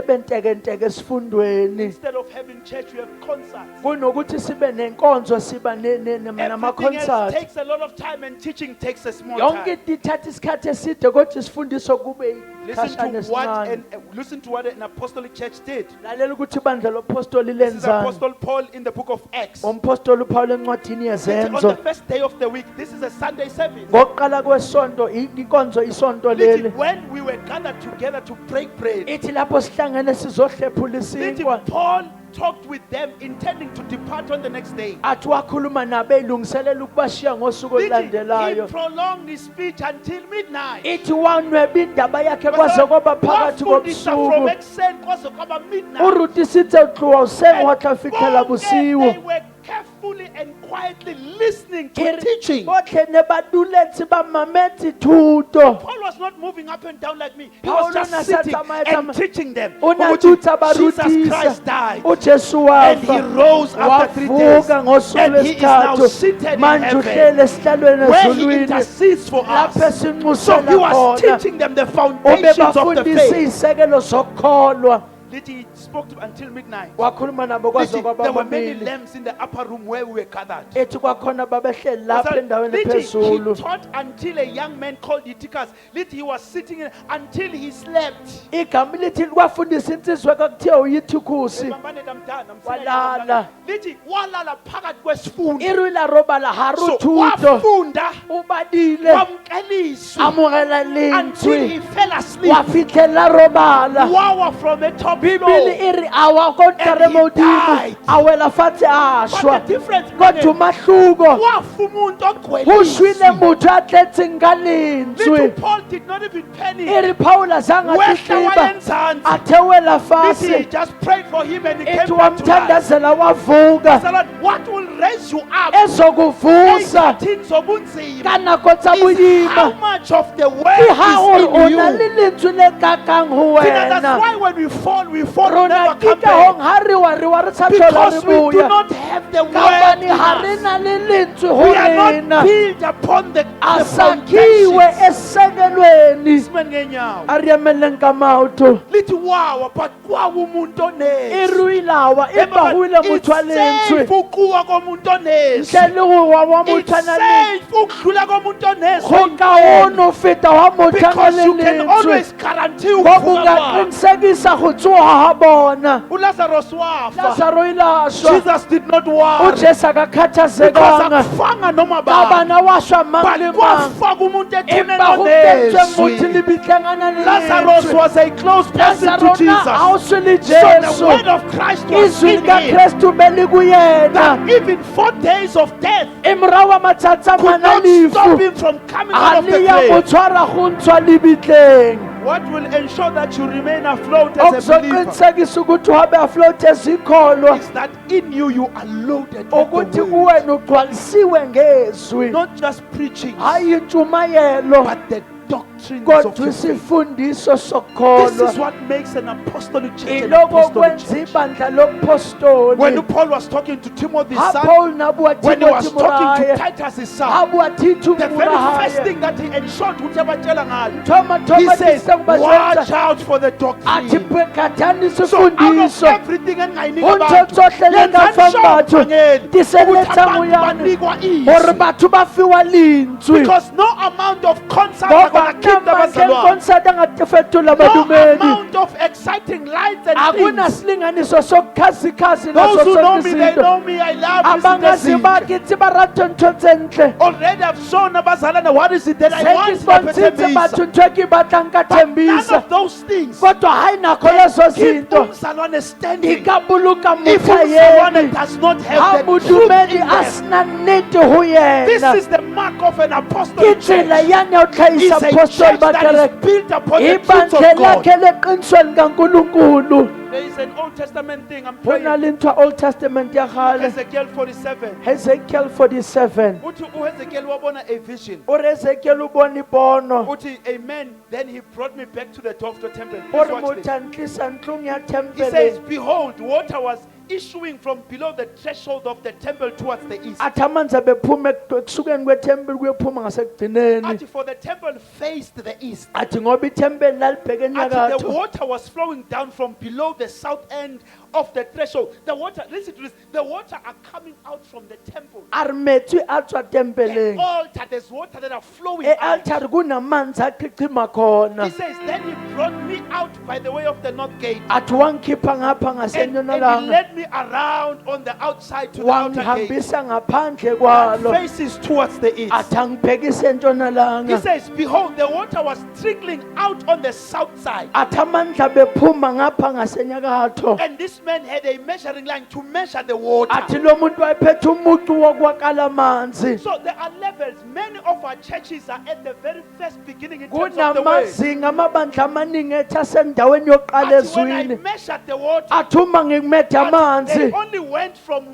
Speaker 2: asebentekenteke esifundweni
Speaker 1: Instead of having church, we have concerts.
Speaker 2: kunokuthi sibe nenkonzo siba
Speaker 1: Everything else
Speaker 2: namaconcert
Speaker 1: takes a lot of time and teaching takes a small
Speaker 2: yonke
Speaker 1: time.
Speaker 2: into ithatha isikhathi eside kodwa isifundiso kube
Speaker 1: Listen
Speaker 2: ikhashana
Speaker 1: to what
Speaker 2: esincane
Speaker 1: listen to what an apostolic church did.
Speaker 2: lalela ukuthi ibandla lopostoli
Speaker 1: This is
Speaker 2: lenzani
Speaker 1: Apostle Paul in the book of Acts.
Speaker 2: umpostoli uphawula encwadini
Speaker 1: On the
Speaker 2: yezenzo
Speaker 1: first day of the week, this is a Sunday service.
Speaker 2: ngokuqala kwesonto inkonzo isonto
Speaker 1: Lithi,
Speaker 2: leli
Speaker 1: when we were gathered together to break bread,
Speaker 2: ithi lapho sihlangene sizohlephula
Speaker 1: lithi,
Speaker 2: isinkwa
Speaker 1: Paul talked with them intending to depart on the next day.
Speaker 2: athi wakhuluma nabo elungiselela ukubashiya ngosuku
Speaker 1: Lithi, he
Speaker 2: olulandelayo
Speaker 1: prolonged his speech until midnight.
Speaker 2: ithi wanweba indaba yakhe kwaze kwaba phakathi
Speaker 1: Wafundisa from
Speaker 2: kobusuku
Speaker 1: ekuseni kwaze kwaba midnight.
Speaker 2: uruti sitse tlowa useng
Speaker 1: And
Speaker 2: wa tla fitlhela
Speaker 1: bonke
Speaker 2: bosigo
Speaker 1: they were carefully and quietly listening to
Speaker 2: Ere-
Speaker 1: teaching.
Speaker 2: botlhe ne ba duletse ba mametse thuto
Speaker 1: Paul was not moving up and down like me. He
Speaker 2: Paulo
Speaker 1: was just
Speaker 2: na sa
Speaker 1: sitting
Speaker 2: tsamaya
Speaker 1: and
Speaker 2: tsamaya.
Speaker 1: teaching them.
Speaker 2: o ne a
Speaker 1: Ukuthi
Speaker 2: dutsa ba
Speaker 1: Jesus
Speaker 2: rutisa
Speaker 1: Christ died.
Speaker 2: ujesu
Speaker 1: And he
Speaker 2: wafa
Speaker 1: rose after 3 days.
Speaker 2: wavuka ngosuku
Speaker 1: And he is now
Speaker 2: lwesithathu
Speaker 1: seated in
Speaker 2: manje
Speaker 1: heaven,
Speaker 2: uhlele esihlalweni
Speaker 1: where he
Speaker 2: ezulwini
Speaker 1: intercedes for
Speaker 2: lapho
Speaker 1: us. So he
Speaker 2: esinxusela
Speaker 1: was
Speaker 2: khona
Speaker 1: teaching them the foundations of the
Speaker 2: ubebafundisa
Speaker 1: faith.
Speaker 2: izisekelo zokukholwa
Speaker 1: Lithi, he spoke to until midnight.
Speaker 2: wakhuluma nabo kwaze
Speaker 1: Lithi,
Speaker 2: kwaba
Speaker 1: there were many
Speaker 2: mamili
Speaker 1: lamps in the upper room where we were gathered.
Speaker 2: ethi kwakhona babehleli lapho
Speaker 1: So,
Speaker 2: endaweni
Speaker 1: lithi,
Speaker 2: phezulu
Speaker 1: he taught until a young man called Eutychus. Lithi, he was sitting in, until he slept.
Speaker 2: igama lithi kwafundisa insizwa kwakuthiwa uyithukusi
Speaker 1: Bambane kamdala,
Speaker 2: Walala.
Speaker 1: lithi walala phakathi kwesifundo.
Speaker 2: irwila robala
Speaker 1: So
Speaker 2: haruthuto
Speaker 1: wafunda
Speaker 2: ubadile
Speaker 1: wamkeliswa
Speaker 2: amogela
Speaker 1: until he
Speaker 2: lentswi
Speaker 1: fell asleep.
Speaker 2: wafithela robala
Speaker 1: Wawa from a top
Speaker 2: bibili
Speaker 1: floor.
Speaker 2: iri awa kontare
Speaker 1: And he
Speaker 2: modimo
Speaker 1: died.
Speaker 2: awela fatshe ashwa
Speaker 1: But the difference
Speaker 2: kodwa
Speaker 1: between
Speaker 2: umahluko
Speaker 1: wafa umuntu
Speaker 2: ushwile
Speaker 1: ogcwelisiwe.
Speaker 2: muthu atletseng ka lentswi
Speaker 1: Little Paul did not even panic.
Speaker 2: iri phawula zange
Speaker 1: Wehle
Speaker 2: atitliba
Speaker 1: wayenzansi.
Speaker 2: athewela
Speaker 1: Lithi, he
Speaker 2: fasi
Speaker 1: just prayed for him and he
Speaker 2: ethi
Speaker 1: came back to life.
Speaker 2: wamthandazela wavuka
Speaker 1: Pastor Lord, what will raise you up
Speaker 2: ezokuvusa
Speaker 1: ey'khathini zobunzima
Speaker 2: ka nako tsa
Speaker 1: is how
Speaker 2: boima
Speaker 1: much of the
Speaker 2: ke
Speaker 1: word
Speaker 2: ha gore
Speaker 1: is
Speaker 2: o
Speaker 1: in
Speaker 2: na
Speaker 1: you.
Speaker 2: le lentswe le kakang ho
Speaker 1: Tina, that's
Speaker 2: wena
Speaker 1: why when we fall, we fall and
Speaker 2: rona
Speaker 1: never
Speaker 2: ke
Speaker 1: come
Speaker 2: ka hong
Speaker 1: back.
Speaker 2: ha re wa re sa tlhola
Speaker 1: Because
Speaker 2: re
Speaker 1: we do
Speaker 2: boya
Speaker 1: not have the word
Speaker 2: kabane
Speaker 1: in
Speaker 2: ha re
Speaker 1: us.
Speaker 2: na le lentswe ho
Speaker 1: We are not
Speaker 2: rena
Speaker 1: built upon the
Speaker 2: asakhiwe
Speaker 1: foundations.
Speaker 2: esekelweni
Speaker 1: Isman ngenyawo.
Speaker 2: a re emeleng ka maoto
Speaker 1: Lithi wawa, but kwakumuntu
Speaker 2: e
Speaker 1: onesi.
Speaker 2: ruilawa empa ho ile motho a lentswe
Speaker 1: It's safe ukuwa komuntu onesi.
Speaker 2: ntle le go wa motho
Speaker 1: It's
Speaker 2: a na le
Speaker 1: safe ukudlula komuntu onesi.
Speaker 2: go kaono feta wa motho a na
Speaker 1: Because
Speaker 2: le
Speaker 1: you can
Speaker 2: lentswe
Speaker 1: always guarantee
Speaker 2: go
Speaker 1: ukuvuka kwakhe.
Speaker 2: kungaqinisekisa go tsoga ga bona
Speaker 1: uLazarus wafa.
Speaker 2: lazaro ile ashwa
Speaker 1: Jesus did not worry.
Speaker 2: ujesu
Speaker 1: Because
Speaker 2: akakhathazekanga
Speaker 1: akufanga noma
Speaker 2: ka
Speaker 1: bani.
Speaker 2: bana washwa mang
Speaker 1: But
Speaker 2: le mang
Speaker 1: kwafaka umuntu ethuneni
Speaker 2: empa go tletswe motho
Speaker 1: onesi.
Speaker 2: le bitlangana le
Speaker 1: Lazarus
Speaker 2: lentswe
Speaker 1: was a close person to
Speaker 2: lazaro na
Speaker 1: Jesus.
Speaker 2: a o swe le
Speaker 1: So the
Speaker 2: jesu
Speaker 1: word of Christ was
Speaker 2: izwi
Speaker 1: in
Speaker 2: lika
Speaker 1: him.
Speaker 2: kristu be le kuyena
Speaker 1: That even 4 days of death
Speaker 2: emora wa matsatsi a
Speaker 1: could
Speaker 2: mana
Speaker 1: not stop
Speaker 2: lefu
Speaker 1: him from coming
Speaker 2: a
Speaker 1: out of the
Speaker 2: le ya mo
Speaker 1: grave.
Speaker 2: tshwara go ntshwa lebitleng
Speaker 1: What will ensure that you remain afloat as a believer
Speaker 2: okuzoqinisekisa ukuthi wabe aflote zikholwa
Speaker 1: is that in you you are loaded with
Speaker 2: ukuthi
Speaker 1: the word.
Speaker 2: kuwena ugcwalisiwe ngezwi
Speaker 1: Not just preaching,
Speaker 2: hayi intshumayelo
Speaker 1: but the doctrines of
Speaker 2: kodwa
Speaker 1: your faith.
Speaker 2: isifundiso
Speaker 1: This
Speaker 2: sokholwa
Speaker 1: is what makes an apostolic church an
Speaker 2: iloko
Speaker 1: apostolic
Speaker 2: kwenza
Speaker 1: church.
Speaker 2: ibandla lobupostoli
Speaker 1: When Paul was talking to Timothy's
Speaker 2: ha
Speaker 1: son,
Speaker 2: paul nabuwa
Speaker 1: when he was
Speaker 2: timoti
Speaker 1: talking to
Speaker 2: moraye
Speaker 1: Titus his son,
Speaker 2: abuwa thitu
Speaker 1: the very first
Speaker 2: moraye
Speaker 1: thing that he ensured ukuthi abatshela ngalo,
Speaker 2: thoma
Speaker 1: he
Speaker 2: thoma
Speaker 1: says,
Speaker 2: tisa
Speaker 1: watch
Speaker 2: kubasenza
Speaker 1: out for the
Speaker 2: athi
Speaker 1: doctrine.
Speaker 2: pekhathani
Speaker 1: So out of
Speaker 2: isifundiso
Speaker 1: everything engingayinika
Speaker 2: unto
Speaker 1: abantu,
Speaker 2: tsohle le nka
Speaker 1: yenzani
Speaker 2: fang
Speaker 1: sure
Speaker 2: batho
Speaker 1: mphangeli, ukuthi
Speaker 2: tiseletsa
Speaker 1: abantu
Speaker 2: moyane
Speaker 1: banikwa
Speaker 2: gore
Speaker 1: izwi.
Speaker 2: batho ba fiwa lentswe
Speaker 1: Because no amount of concerts are
Speaker 2: ngoba
Speaker 1: going to keep the bazalwane.
Speaker 2: concert angafetola
Speaker 1: No
Speaker 2: badumedi
Speaker 1: amount of exciting lights and
Speaker 2: akuna
Speaker 1: things.
Speaker 2: silinganiso sokukhazikhazi
Speaker 1: Those who know
Speaker 2: naso
Speaker 1: me, they
Speaker 2: sonke
Speaker 1: know me. I love
Speaker 2: abangazi
Speaker 1: visiting.
Speaker 2: bakithi ba rata ntho tse ntle
Speaker 1: Already I've shown abazalwane what is it that I
Speaker 2: se ke
Speaker 1: want.
Speaker 2: bontshitse batho ntho e ke batlang ka
Speaker 1: But none
Speaker 2: thembisa
Speaker 1: of those things
Speaker 2: kodwa ha inakho lezo
Speaker 1: keep
Speaker 2: zinto
Speaker 1: umzalwane
Speaker 2: di
Speaker 1: standing.
Speaker 2: ka boloka
Speaker 1: If umzalwane
Speaker 2: motlhayedi
Speaker 1: does not
Speaker 2: ha
Speaker 1: have the truth
Speaker 2: modumedi
Speaker 1: in
Speaker 2: a
Speaker 1: them,
Speaker 2: sena nnete ho
Speaker 1: this
Speaker 2: yena
Speaker 1: is the mark of an
Speaker 2: ke
Speaker 1: apostolic
Speaker 2: tsela
Speaker 1: church.
Speaker 2: yane ya o tlhahisa
Speaker 1: It's a
Speaker 2: apostolic apostle
Speaker 1: that is
Speaker 2: bakereke
Speaker 1: built upon the truths
Speaker 2: ibandla
Speaker 1: of God.
Speaker 2: lakhe leqinisweni likaNkulunkulu.
Speaker 1: There is an Old Testament thing I'm
Speaker 2: Ho na
Speaker 1: praying.
Speaker 2: le ntho ya Old Testament ya kgale,
Speaker 1: Ezekiel 47.
Speaker 2: Ezekiel 47.
Speaker 1: Uthi uHezekiel wabona a vision.
Speaker 2: O re Ezekiel o bone pono,
Speaker 1: Uthi amen. Then he brought me back to the door of the temple.
Speaker 2: o
Speaker 1: Please
Speaker 2: re
Speaker 1: watch
Speaker 2: motho
Speaker 1: this.
Speaker 2: a ntlisa ntlong ya
Speaker 1: He says,
Speaker 2: tempele.
Speaker 1: behold, water was issuing from below the threshold of the temple towards the east.
Speaker 2: Athi amanzi abephume ekusukeni kwethempeli kuyophuma ngasekugcineni.
Speaker 1: Athi for the temple faced the east.
Speaker 2: Athi ngoba ithempeli lalibheke
Speaker 1: Athi the
Speaker 2: enyakatho,
Speaker 1: water was flowing down from below the south end of the threshold. The water, listen to this, the water are coming out from the temple.
Speaker 2: a re metsi a tswa
Speaker 1: The
Speaker 2: tempeleng.
Speaker 1: altar, there's water that are flowing
Speaker 2: E
Speaker 1: out.
Speaker 2: altare kunamanzi achichima khona.
Speaker 1: He says, then he brought me out by the way of the north gate.
Speaker 2: Athi wangikhipha ngapha
Speaker 1: And he
Speaker 2: ngasenyonalanga,
Speaker 1: led me around on the outside to the outer gate
Speaker 2: wangihambisa ngaphandle
Speaker 1: that
Speaker 2: kwalo,
Speaker 1: faces towards the east.
Speaker 2: athi angibhekise
Speaker 1: He
Speaker 2: entshonalanga.
Speaker 1: says, behold, the water was trickling out on the south side.
Speaker 2: Athi amandla bephuma ngapha ngasenyakatho.
Speaker 1: And this man had a measuring line to measure the water.
Speaker 2: Athi lo muntu wayephethe umucu wokwakala amanzi.
Speaker 1: So there are levels. Many of our churches are at the very first beginning in terms of the word.
Speaker 2: Kunamazinga amabandla amaningi ethi asendaweni yokuqala
Speaker 1: Athi when I
Speaker 2: ezwini.
Speaker 1: measured the water,
Speaker 2: Athi uma ngikumethe
Speaker 1: they
Speaker 2: amanzi,
Speaker 1: only went from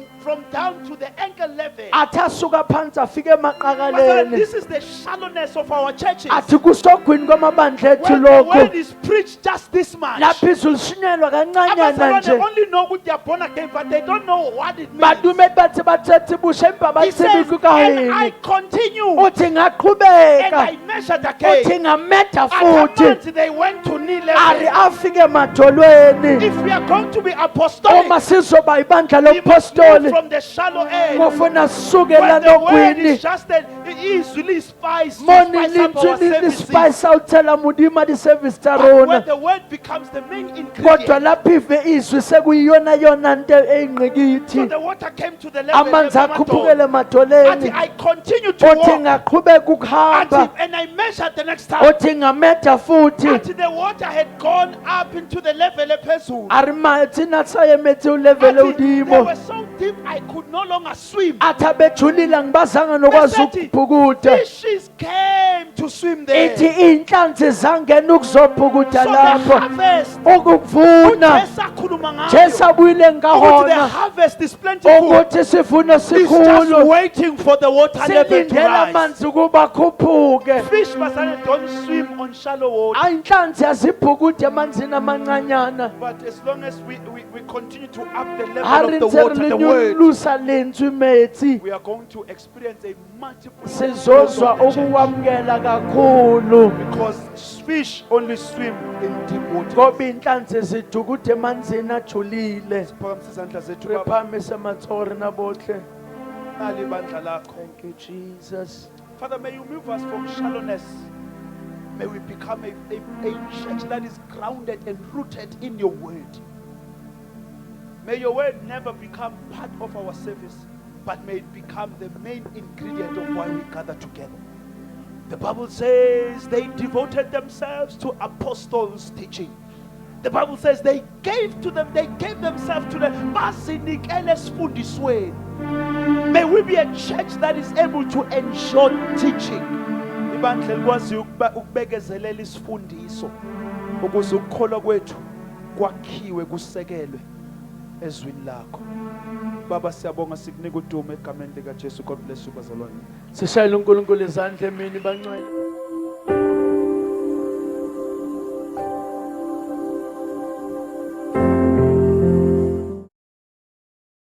Speaker 1: down to the ankle level.
Speaker 2: athi asuka phansi afike
Speaker 1: But
Speaker 2: emaqakaleni.
Speaker 1: this is the shallowness of our churches.
Speaker 2: Athi kusogwini kwamabandla ethu
Speaker 1: When the word
Speaker 2: lokhu,
Speaker 1: is preached just this much.
Speaker 2: lapho izulu lishunyelwa kancanyana
Speaker 1: Abazalwane
Speaker 2: nje.
Speaker 1: only know what they are born again, but they don't know what it means.
Speaker 2: Badumeti bathi bathethe busha empa
Speaker 1: He says,
Speaker 2: batsibika
Speaker 1: and I
Speaker 2: kahini.
Speaker 1: continue,
Speaker 2: Uthi
Speaker 1: and
Speaker 2: ngaqhubeka,
Speaker 1: I measured
Speaker 2: uthi
Speaker 1: again.
Speaker 2: ngameda
Speaker 1: At a
Speaker 2: futhi,
Speaker 1: month they went to knee
Speaker 2: ari
Speaker 1: level.
Speaker 2: afike emadolweni.
Speaker 1: If we are going to be apostolic,
Speaker 2: Uma sizoba ibandla
Speaker 1: we must move
Speaker 2: lobupostoli,
Speaker 1: from the shallow end.
Speaker 2: kufuna sukela
Speaker 1: When the word
Speaker 2: nogwini.
Speaker 1: is just easily spiced to
Speaker 2: Moni
Speaker 1: spice up our services.
Speaker 2: lispice awuthela mudima di service ta
Speaker 1: But when
Speaker 2: rona.
Speaker 1: the word becomes the main
Speaker 2: Kodwa
Speaker 1: ingredient,
Speaker 2: lapho ive izwi sekuyiyona yona nto
Speaker 1: so
Speaker 2: eyingqikithi.
Speaker 1: the water came to the level
Speaker 2: Amanzi
Speaker 1: of
Speaker 2: akhuphukele
Speaker 1: Until
Speaker 2: emadoleni.
Speaker 1: I continue to
Speaker 2: Uthi
Speaker 1: walk.
Speaker 2: ngaqhubeka ukuhamba.
Speaker 1: And I measured the next time.
Speaker 2: Uthi ngameda futhi.
Speaker 1: Until the water had gone up into the level ephezulu.
Speaker 2: Ari mathi nasayemethe ulevele
Speaker 1: Until they
Speaker 2: udimo.
Speaker 1: were so deep I could no longer swim.
Speaker 2: Athi abejulile ngibazanga nokwazi
Speaker 1: Besethi,
Speaker 2: ukubhukuda.
Speaker 1: fishes came to swim there.
Speaker 2: Ithi iy'nhlanzi zangena ukuzobhukuda
Speaker 1: So the
Speaker 2: lapho.
Speaker 1: harvest,
Speaker 2: Ukuvuna.
Speaker 1: uJesu akhuluma ngayo,
Speaker 2: Jesu abuyile
Speaker 1: ukuthi the
Speaker 2: ngahona.
Speaker 1: harvest is plentiful.
Speaker 2: Ukuthi sivuno
Speaker 1: It's just
Speaker 2: sikhulu.
Speaker 1: waiting for the water level to
Speaker 2: Silindela
Speaker 1: rise.
Speaker 2: amanzi ukuba khuphuke.
Speaker 1: Fish basane don't swim on shallow water.
Speaker 2: Ayinhlanzi azibhukude emanzini amancanyana.
Speaker 1: But as long as we continue to up the level
Speaker 2: Ha
Speaker 1: of
Speaker 2: re
Speaker 1: the
Speaker 2: ntse re
Speaker 1: water, the word,
Speaker 2: lenyolusa lentswe metsi,
Speaker 1: we are going to experience a multiple
Speaker 2: sizozwa
Speaker 1: growth of the church.
Speaker 2: ukukwamukela kakhulu.
Speaker 1: Because fish only swim in deep water.
Speaker 2: Ngoba inhlanzi zidukude emanzini ajulile.
Speaker 1: Siphakamise izandla zethu, Baba.
Speaker 2: Rephamise amathori nabohle.
Speaker 1: Nali ibandla lakho.
Speaker 2: Thank you, Jesus.
Speaker 1: Father, may you move us from shallowness. May we become a church that is grounded and rooted in your word. May your word never become part of our service, but may it become the main ingredient of why we gather together. The Bible says they devoted themselves to apostles' teaching. The Bible says they gave themselves to them. May we be a church that is able to ensure teaching. Ibandla likwazi ukubekezelela isifundiso ukuze ukukholwa kwethu kwakhiwe kusekelwe ezwini lakho. Baba siyabonga sikunika udumo egameni lika Jesu. God bless you bazalwane.
Speaker 2: Sishayele uNkulunkulu izandla emini bangcwele.